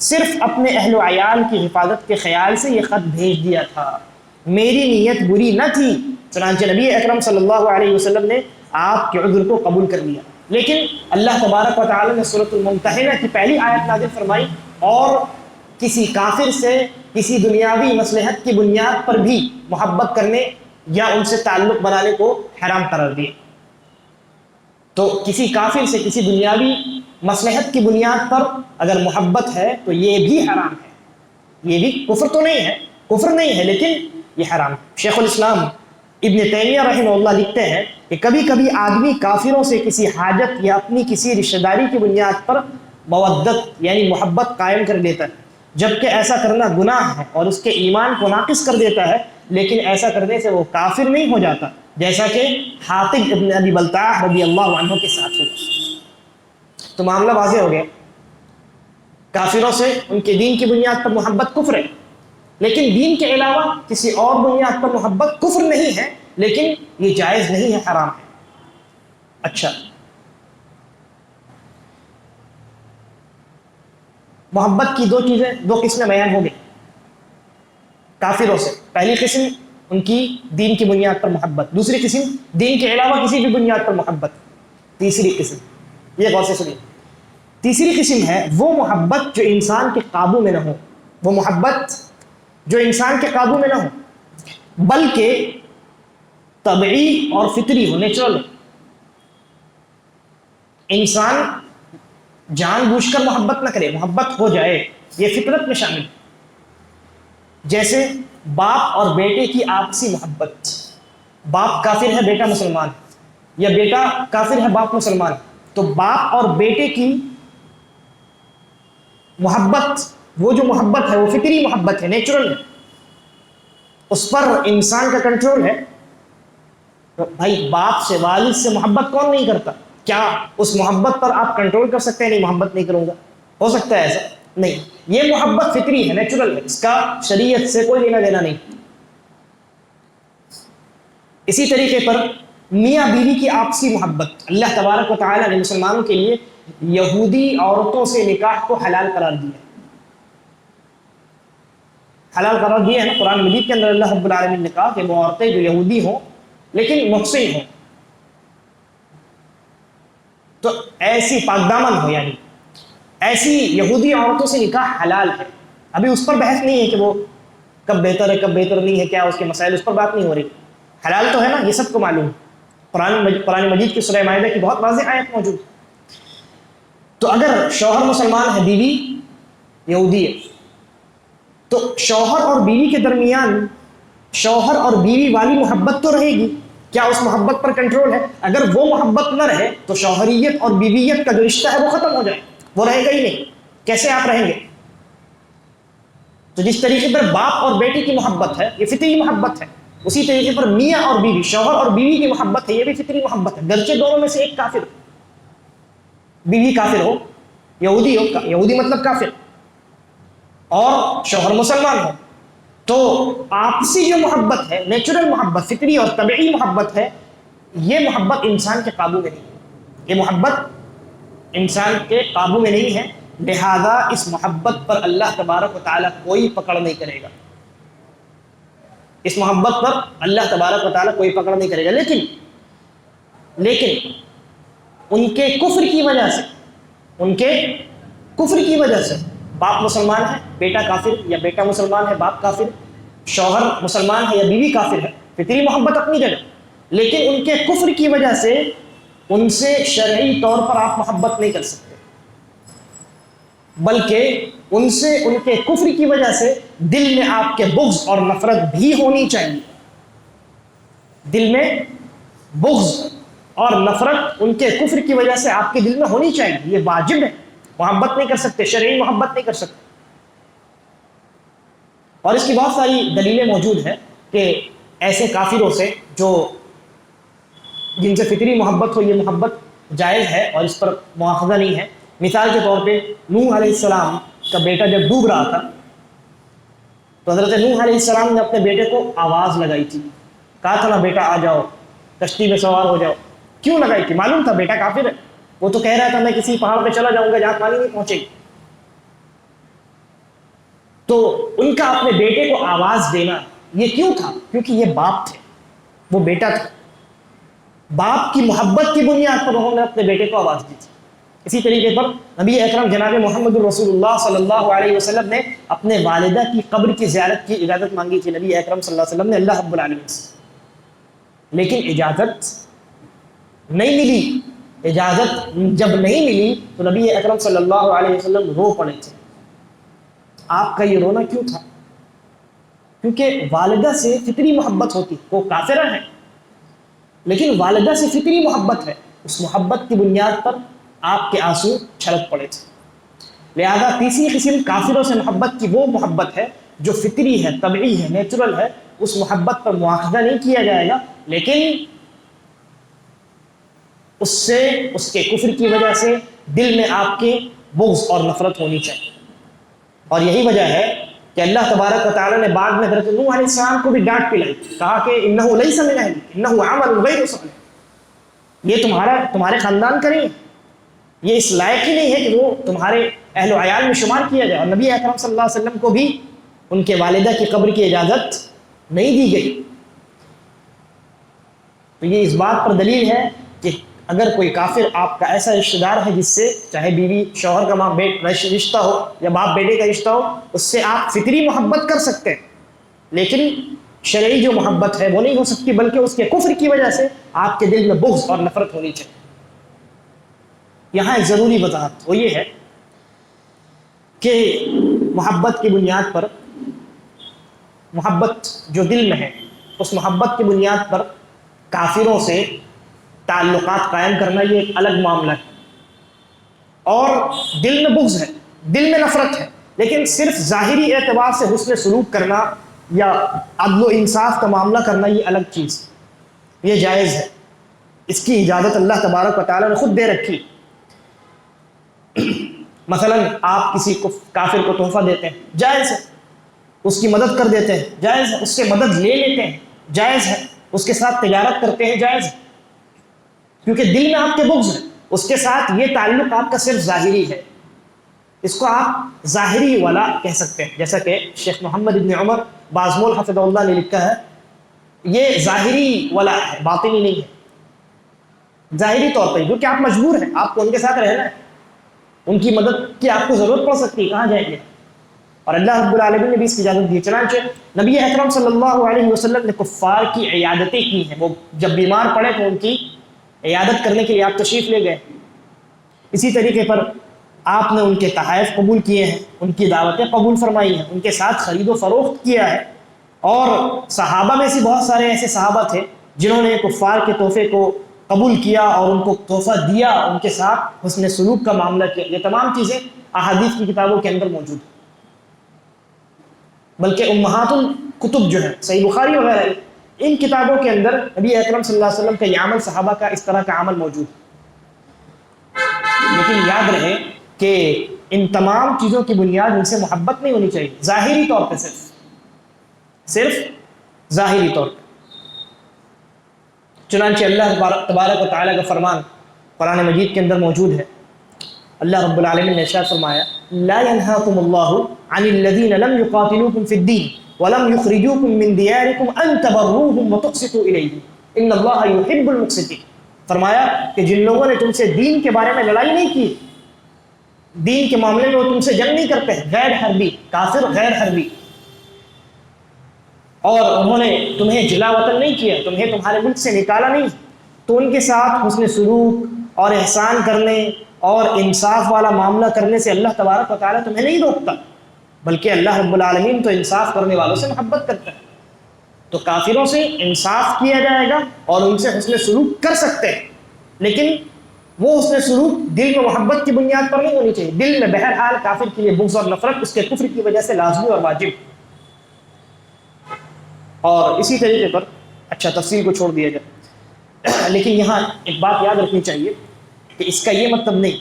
صرف اپنے اہل و عیال کی حفاظت کے خیال سے یہ خط بھیج دیا تھا، میری نیت بری نہ تھی. چنانچہ نبی اکرم صلی اللہ علیہ وسلم نے آپ کے عذر کو قبول کر لیا. لیکن اللہ تبارک و تعالی نے سورۃ الممتحنہ کی پہلی آیت نازل فرمائی اور کسی کافر سے کسی دنیاوی مصلحت کی بنیاد پر بھی محبت کرنے یا ان سے تعلق بنانے کو حرام قرار دیا. تو کسی کافر سے کسی دنیاوی مصلحت کی بنیاد پر اگر محبت ہے تو یہ بھی حرام ہے. یہ بھی کفر تو نہیں ہے، کفر نہیں ہے، لیکن یہ حرام. شیخ الاسلام ابن تیمیہ رحمہ اللہ لکھتے ہیں کہ کبھی کبھی آدمی کافروں سے کسی حاجت یا اپنی کسی رشتہ داری کی بنیاد پر مودت یعنی محبت قائم کر لیتا ہے، جبکہ ایسا کرنا گناہ ہے اور اس کے ایمان کو ناقص کر دیتا ہے، لیکن ایسا کرنے سے وہ کافر نہیں ہو جاتا، جیسا کہ حاطب ابن ابی بلتعہ رضی اللہ عنہ کے ساتھ ہوا. تو معاملہ واضح ہو گیا، کافروں سے ان کے دین کی بنیاد پر محبت کفر ہے، لیکن دین کے علاوہ کسی اور بنیاد پر محبت کفر نہیں ہے، لیکن یہ جائز نہیں ہے، حرام ہے. اچھا، محبت کی دو قسمیں بیان ہو گئی کافروں سے. پہلی قسم ان کی دین کی بنیاد پر محبت، دوسری قسم دین کے علاوہ کسی بھی بنیاد پر محبت. تیسری قسم، یہ غور سے سنیے، تیسری قسم ہے وہ محبت جو انسان کے قابو میں نہ ہو، وہ محبت جو انسان کے قابو میں نہ ہو بلکہ طبعی اور فطری ہو، نیچرل ہو. انسان جان بوجھ کر محبت نہ کرے، محبت ہو جائے، یہ فطرت میں شامل ہے. جیسے باپ اور بیٹے کی آپسی محبت، باپ کافر ہے بیٹا مسلمان ہے، یا بیٹا کافر ہے باپ مسلمان، تو باپ اور بیٹے کی محبت، وہ جو محبت ہے وہ فطری محبت ہے، نیچرل ہے، اس پر انسان کا کنٹرول ہے. بھائی باپ سے والد سے محبت کون نہیں کرتا؟ کیا اس محبت پر آپ کنٹرول کر سکتے ہیں؟ نہیں محبت نہیں کروں گا، ہو سکتا ہے ایسا؟ نہیں، یہ محبت فطری ہے، نیچرل ہے، اس کا شریعت سے کوئی لینا دینا نہیں۔ اسی طریقے پر میاں بیوی کی آپسی محبت، اللہ تبارک و تعالیٰ نے مسلمانوں کے لیے یہودی عورتوں سے نکاح کو حلال قرار دیا، حلال قرار دیا ہے نا قرآن مجید کے اندر۔ اللہ رب العالمین نے کہا کہ وہ عورتیں جو یہودی ہوں لیکن محسن ہوں، تو ایسی پاک دامن ہو، یعنی ایسی یہودی عورتوں سے نکاح حلال ہے۔ ابھی اس پر بحث نہیں ہے کہ وہ کب بہتر ہے کب بہتر نہیں ہے، کیا اس کے مسائل، اس پر بات نہیں ہو رہی، حلال تو ہے نا، یہ سب کو معلوم ہے۔ قرآن مجید کی سورہ مائدہ کی بہت واضح آیت موجود۔ تو اگر شوہر مسلمان ہے، بیوی یہودی ہے، تو شوہر اور بیوی کے درمیان شوہر اور بیوی والی محبت تو رہے گی، کیا اس محبت پر کنٹرول ہے؟ اگر وہ محبت نہ رہے تو شوہریت اور بیویت کا جو رشتہ ہے وہ ختم ہو جائے، وہ رہے گا ہی نہیں۔ کیسے آپ رہیں گے؟ تو جس طریقے پر باپ اور بیٹی کی محبت ہے یہ فطری محبت ہے، اسی طریقے پر میاں اور بیوی، شوہر اور بیوی کی محبت ہے، یہ بھی فطری محبت ہے، گرچہ دونوں میں سے ایک کافر ہو، بیوی کافر ہو، یہودی ہو، یہودی مطلب کافر، اور شوہر مسلمان ہو، تو آپسی جو محبت ہے، نیچرل محبت، فطری اور طبعی محبت ہے، یہ محبت انسان کے قابو میں نہیں ہے، یہ محبت انسان کے قابو میں نہیں ہے، لہذا اس محبت پر اللہ تبارک و تعالیٰ کوئی پکڑ نہیں کرے گا، اس محبت پر اللہ تبارک و تعالیٰ کوئی پکڑ نہیں کرے گا۔ لیکن ان کے کفر کی وجہ سے، ان کے کفر کی وجہ سے، باپ مسلمان ہے بیٹا کافر، یا بیٹا مسلمان ہے باپ کافر، شوہر مسلمان ہے یا بیوی کافر ہے، فطری محبت اپنی جگہ، لیکن ان کے کفر کی وجہ سے ان سے شرعی طور پر آپ محبت نہیں کر سکتے، بلکہ ان سے، ان کے کفر کی وجہ سے دل میں آپ کے بغض اور نفرت بھی ہونی چاہیے، دل میں بغض اور نفرت ان کے کفر کی وجہ سے آپ کے دل میں ہونی چاہیے، یہ واجب ہے، محبت نہیں کر سکتے، شرعی محبت نہیں کر سکتے۔ اور اس کی بہت ساری دلیلیں موجود ہیں کہ ایسے کافروں سے جن سے فطری محبت ہو، یہ محبت جائز ہے اور اس پر مواخذہ نہیں ہے۔ مثال کے طور پہ نوح علیہ السلام کا بیٹا جب ڈوب رہا تھا تو حضرت نوح علیہ السلام نے اپنے بیٹے کو آواز لگائی تھی، کہا تھا نا بیٹا آ جاؤ کشتی میں سوار ہو جاؤ۔ کیوں لگائی تھی؟ معلوم تھا بیٹا کافر ہے، وہ تو کہہ رہا تھا میں کسی پہاڑ پہ چلا جاؤں گا جہاں پانی نہیں پہنچے گی، تو ان کا اپنے بیٹے کو آواز دینا یہ کیوں تھا؟ کیونکہ یہ باپ تھے، وہ بیٹا تھا، باپ کی محبت کی بنیاد پر انہوں نے اپنے بیٹے کو آواز دی تھی۔ اسی طریقے پر نبی اکرم جناب محمد رسول اللہ صلی اللہ علیہ وسلم نے اپنے والدہ کی قبر کی زیارت کی اجازت مانگی تھی نبی اکرم صلی اللہ علیہ وسلم نے اللہ رب العالمین سے، لیکن اجازت نہیں ملی۔ اجازت جب نہیں ملی تو نبی اکرم صلی اللہ علیہ وسلم رو پڑے تھے۔ آپ کا یہ رونا کیوں تھا؟ کیونکہ والدہ سے فطری محبت ہوتی، وہ کافرہ ہے لیکن والدہ سے فطری محبت ہے، اس محبت کی بنیاد پر آپ کے آنسو چھلک پڑے تھے۔ لہذا تیسری قسم کافروں سے محبت کی وہ محبت ہے جو فطری ہے، طبعی ہے، نیچرل ہے، اس محبت پر مواخذہ نہیں کیا جائے گا، لیکن اس سے، اس کے کفر کی وجہ سے دل میں آپ کے بغض اور نفرت ہونی چاہیے۔ اور یہی وجہ ہے کہ اللہ تبارک و تعالیٰ نے بعد میں حضرت نوح علیہ السلام کو بھی ڈانٹ پلائی، کہا کہ انہ لیس من اہلک انہ عمل غیر صالح، یہ تمہارے خاندان کا نہیں ہے، یہ اس لائق ہی نہیں ہے کہ وہ تمہارے اہل و عیال میں شمار کیا جائے۔ اور نبی اکرم صلی اللہ علیہ وسلم کو بھی ان کے والدہ کی قبر کی اجازت نہیں دی گئی۔ تو یہ اس بات پر دلیل ہے کہ اگر کوئی کافر آپ کا ایسا رشتہ دار ہے جس سے چاہے بیوی شوہر کا ماں بیٹ رشتہ ہو یا باپ بیٹے کا رشتہ ہو، اس سے آپ فطری محبت کر سکتے ہیں، لیکن شرعی جو محبت ہے وہ نہیں ہو سکتی، بلکہ اس کے کفر کی وجہ سے آپ کے دل میں بغض اور نفرت ہونی چاہیے۔ یہاں ایک ضروری وضاحت وہ یہ ہے کہ محبت کی بنیاد پر، محبت جو دل میں ہے اس محبت کی بنیاد پر کافروں سے تعلقات قائم کرنا یہ ایک الگ معاملہ ہے، اور دل میں بغض ہے، دل میں نفرت ہے، لیکن صرف ظاہری اعتبار سے حسن سلوک کرنا یا عدل و انصاف کا معاملہ کرنا یہ الگ چیز ہے۔ یہ جائز ہے، اس کی اجازت اللہ تبارک و تعالیٰ نے خود دے رکھی۔ مثلا آپ کسی کو کافر کو تحفہ دیتے ہیں، جائز ہے، اس کی مدد کر دیتے ہیں، جائز ہے، اس سے مدد لے لیتے ہیں، جائز ہے، اس کے ساتھ تجارت کرتے ہیں، جائز ہے، کیونکہ دل میں آپ کے بغض ہے، اس کے ساتھ یہ تعلق آپ کا صرف ظاہری ہے، اس کو آپ ظاہری ولا کہہ سکتے ہیں، جیسا کہ شیخ محمد ابن عمر بازمول حفظہ اللہ نے لکھا ہے، یہ ظاہری ولا ہے، باطنی نہیں ہے، ظاہری طور پر، کیونکہ آپ مجبور ہیں، آپ کو ان کے ساتھ رہنا ہے، ان کی مدد کی آپ کو ضرورت پڑ سکتی ہے، کہاں جائیں گے؟ اور اللہ رب العالمین نے بھی اس کی اجازت دی۔ چنانچہ نبی اکرم صلی اللہ علیہ وسلم نے کفار کی عیادتیں کی ہیں، وہ جب بیمار پڑے تو ان کی عیادت کرنے کے لیے آپ تشریف لے گئے۔ اسی طریقے پر آپ نے ان کے تحائف قبول کیے ہیں، ان کی دعوتیں قبول فرمائی ہیں، ان کے ساتھ خرید و فروخت کیا ہے، اور صحابہ میں سے بہت سارے ایسے صحابہ تھے جنہوں نے کفار کے تحفے کو قبول کیا اور ان کو تحفہ دیا، ان کے ساتھ حسن سلوک کا معاملہ کیا۔ یہ تمام چیزیں احادیث کی کتابوں کے اندر موجود ہیں، بلکہ امہات الکتب جو ہے صحیح بخاری وغیرہ ان کتابوں کے اندر نبی اکرم صلی اللہ علیہ وسلم کا یہ عمل، صحابہ کا اس طرح کا عمل موجود ہے۔ لیکن یاد رہے کہ ان تمام چیزوں کی بنیاد ان سے محبت نہیں ہونی چاہیے، ظاہری طور پہ، صرف ظاہری طور پہ۔ چنانچہ اللہ تبارک و تعالیٰ کا فرمان قرآن مجید کے اندر موجود ہے، اللہ رب العالمین نے ارشاد فرمایا لا ينهاكم الله عن الذين لم يقاتلوكم في الدين ولم يخرجوكم من دياركم ان تبروهم وتقسطوا اليهم ان الله يحب المقسطين۔ فرمایا کہ جن لوگوں نے تم سے دین کے بارے میں لڑائی نہیں کی، دین کے معاملے میں وہ تم سے جنگ نہیں کرتے ہیں، غیر حربی، کافر غیر حربی، اور انہوں نے تمہیں جلا وطن نہیں کیا، تمہیں تمہارے ملک سے نکالا نہیں، تو ان کے ساتھ حسن سلوک اور احسان کرنے اور انصاف والا معاملہ کرنے سے اللہ تبارک و تعالیٰ تمہیں نہیں روکتا، بلکہ اللہ رب العالمین تو انصاف کرنے والوں سے محبت کرتا ہے۔ تو کافروں سے انصاف کیا جائے گا اور ان سے حسن سلوک کر سکتے ہیں، لیکن وہ حسن سلوک دل میں محبت کی بنیاد پر نہیں ہونی چاہیے۔ دل میں بہرحال کافر کے لیے بغض اور نفرت اس کے کفر کی وجہ سے لازمی اور واجب۔ اور اسی طریقے پر اچھا تفصیل کو چھوڑ دیا جائے، لیکن یہاں ایک بات یاد رکھنی چاہیے کہ اس کا یہ مطلب نہیں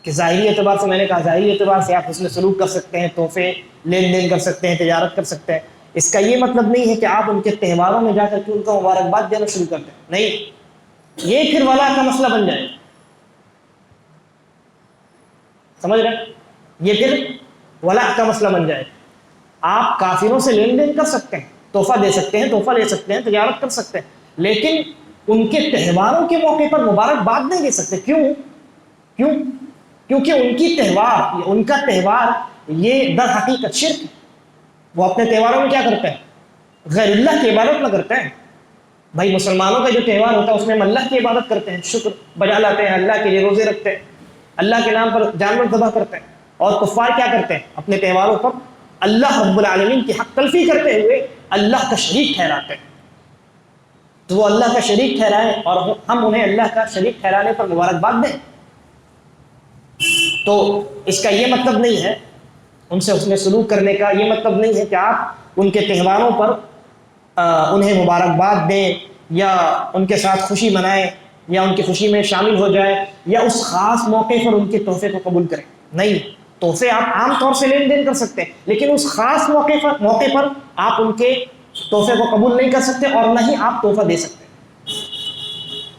کہ ظاہری اعتبار سے، میں نے کہا ظاہری اعتبار سے آپ حسن سلوک کر سکتے ہیں، تحفے لین دین کر سکتے ہیں، تجارت کر سکتے ہیں، اس کا یہ مطلب نہیں ہے کہ آپ ان کے تہواروں میں جا کر کے ان کو مبارکباد دینا شروع کر دیں، نہیں، یہ پھر ولا کا مسئلہ بن جائے، سمجھ رہے ہیں؟ یہ پھر ولا کا مسئلہ بن جائے۔ آپ کافروں سے لین دین کر سکتے ہیں، تحفہ دے سکتے ہیں، تحفہ لے سکتے ہیں، تجارت کر سکتے ہیں، لیکن ان کے تہواروں کے موقع پر مبارکباد نہیں دے سکتے۔ کیوں؟ کیونکہ ان کی تہوار، ان کا تہوار یہ در حقیقت شرک ہے۔ وہ اپنے تہواروں میں کیا کرتے ہیں؟ غیر اللہ کی عبادت نہ کرتے ہیں۔ بھائی مسلمانوں کا جو تہوار ہوتا ہے اس میں ہم اللہ کی عبادت کرتے ہیں، شکر بجا لاتے ہیں، اللہ کے لیے روزے رکھتے ہیں، اللہ کے نام پر جانور ذبح کرتے ہیں، اور کفار کیا کرتے ہیں؟ اپنے تہواروں پر اللہ رب العالمین کی حق تلفی کرتے ہوئے اللہ کا شریک ٹھہراتے ہیں۔ تو وہ اللہ کا شریک ٹھہرائیں اور ہم انہیں اللہ کا شریک ٹھہرانے پر مبارکباد دیں۔ تو اس کا یہ مطلب نہیں ہے ان سے حسن سلوک کرنے کا، یہ مطلب نہیں ہے کہ آپ ان کے تہواروں پر انہیں مبارکباد دیں یا ان کے ساتھ خوشی منائیں یا ان کی خوشی میں شامل ہو جائیں یا اس خاص موقع پر ان کے تحفے کو قبول کریں، نہیں۔ تحفے آپ عام طور سے لین دین کر سکتے ہیں، لیکن اس خاص موقع پر آپ ان کے تحفے کو قبول نہیں کر سکتے اور نہ ہی آپ تحفہ دے سکتے،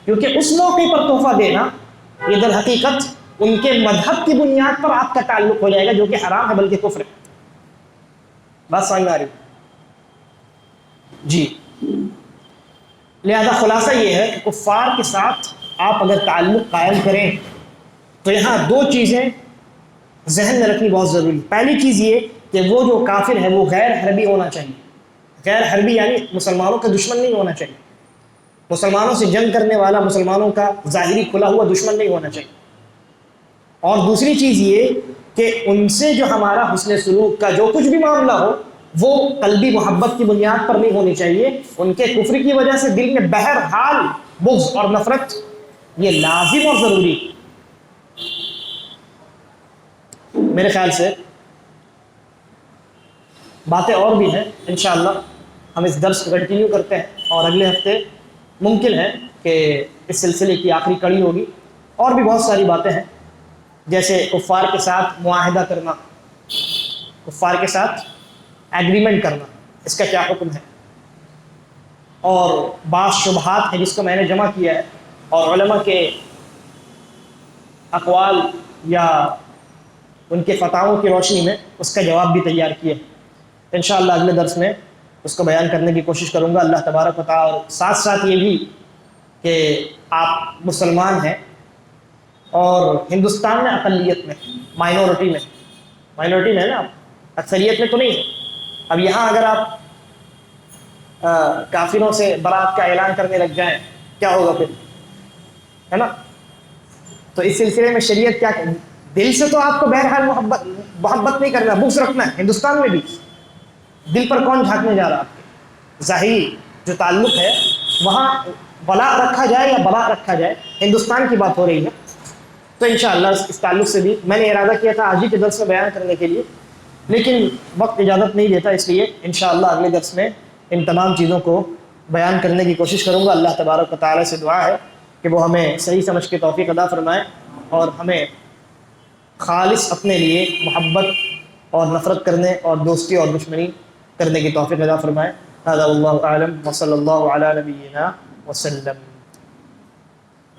کیونکہ اس موقع پر تحفہ دینا یہ در حقیقت ان کے مذہب کی بنیاد پر آپ کا تعلق ہو جائے گا، جو کہ حرام ہے بلکہ کفر ہے۔ بات سمجھ میں آ رہی؟ جی، لہذا خلاصہ یہ ہے کہ کفار کے ساتھ آپ اگر تعلق قائم کریں تو یہاں دو چیزیں ذہن میں رکھنی بہت ضروری ہے۔ پہلی چیز یہ کہ وہ جو کافر ہے وہ غیر حربی ہونا چاہیے، غیر حربی یعنی مسلمانوں کا دشمن نہیں ہونا چاہیے، مسلمانوں سے جنگ کرنے والا، مسلمانوں کا ظاہری کھلا ہوا دشمن نہیں ہونا چاہیے۔ اور دوسری چیز یہ کہ ان سے جو ہمارا حسن سلوک کا جو کچھ بھی معاملہ ہو وہ قلبی محبت کی بنیاد پر نہیں ہونی چاہیے، ان کے کفر کی وجہ سے دل میں بہرحال بغض اور نفرت یہ لازم اور ضروری۔ میرے خیال سے باتیں اور بھی ہیں، انشاءاللہ ہم اس درس کو کنٹینیو کرتے ہیں اور اگلے ہفتے ممکن ہے کہ اس سلسلے کی آخری کڑی ہوگی، اور بھی بہت ساری باتیں ہیں، جیسے کفار کے ساتھ معاہدہ کرنا، کفار کے ساتھ ایگریمنٹ کرنا، اس کا کیا حکم ہے، اور بعض شبہات ہیں جس کو میں نے جمع کیا ہے اور علماء کے اقوال یا ان کے فتاووں کی روشنی میں اس کا جواب بھی تیار کیا ہے۔ انشاءاللہ اگلے درس میں اس کو بیان کرنے کی کوشش کروں گا اللہ تبارک و تعالی، اور ساتھ ساتھ یہ بھی کہ آپ مسلمان ہیں اور ہندوستان میں اقلیت میں، مائنورٹی میں ہے نا، آپ اکثریت میں تو نہیں ہے۔ اب یہاں اگر آپ کافروں سے برات کا اعلان کرنے لگ جائیں کیا ہوگا پھر، ہے نا؟ تو اس سلسلے میں شریعت کیا کہ دل سے تو آپ کو بہرحال محبت نہیں کرنا، بغض رکھنا ہے۔ ہندوستان میں بھی دل پر کون جھانکنے جا رہا آپ کے؟ ظاہری جو تعلق ہے وہاں ولا رکھا جائے یا برا رکھا جائے، ہندوستان کی بات ہو رہی ہے۔ تو انشاءاللہ اس تعلق سے بھی میں نے ارادہ کیا تھا آج ہی کے درس میں بیان کرنے کے لیے، لیکن وقت اجازت نہیں دیتا، اس لیے انشاءاللہ اگلے درس میں ان تمام چیزوں کو بیان کرنے کی کوشش کروں گا۔ اللہ تبارک و تعالی سے دعا ہے کہ وہ ہمیں صحیح سمجھ کے توفیق عطا فرمائے اور ہمیں خالص اپنے لیے محبت اور نفرت کرنے اور دوستی اور دشمنی کرنے کی توفیق عطا فرمائے۔ هذا والله اعلم وصلی اللہ علی نبینا وسلم۔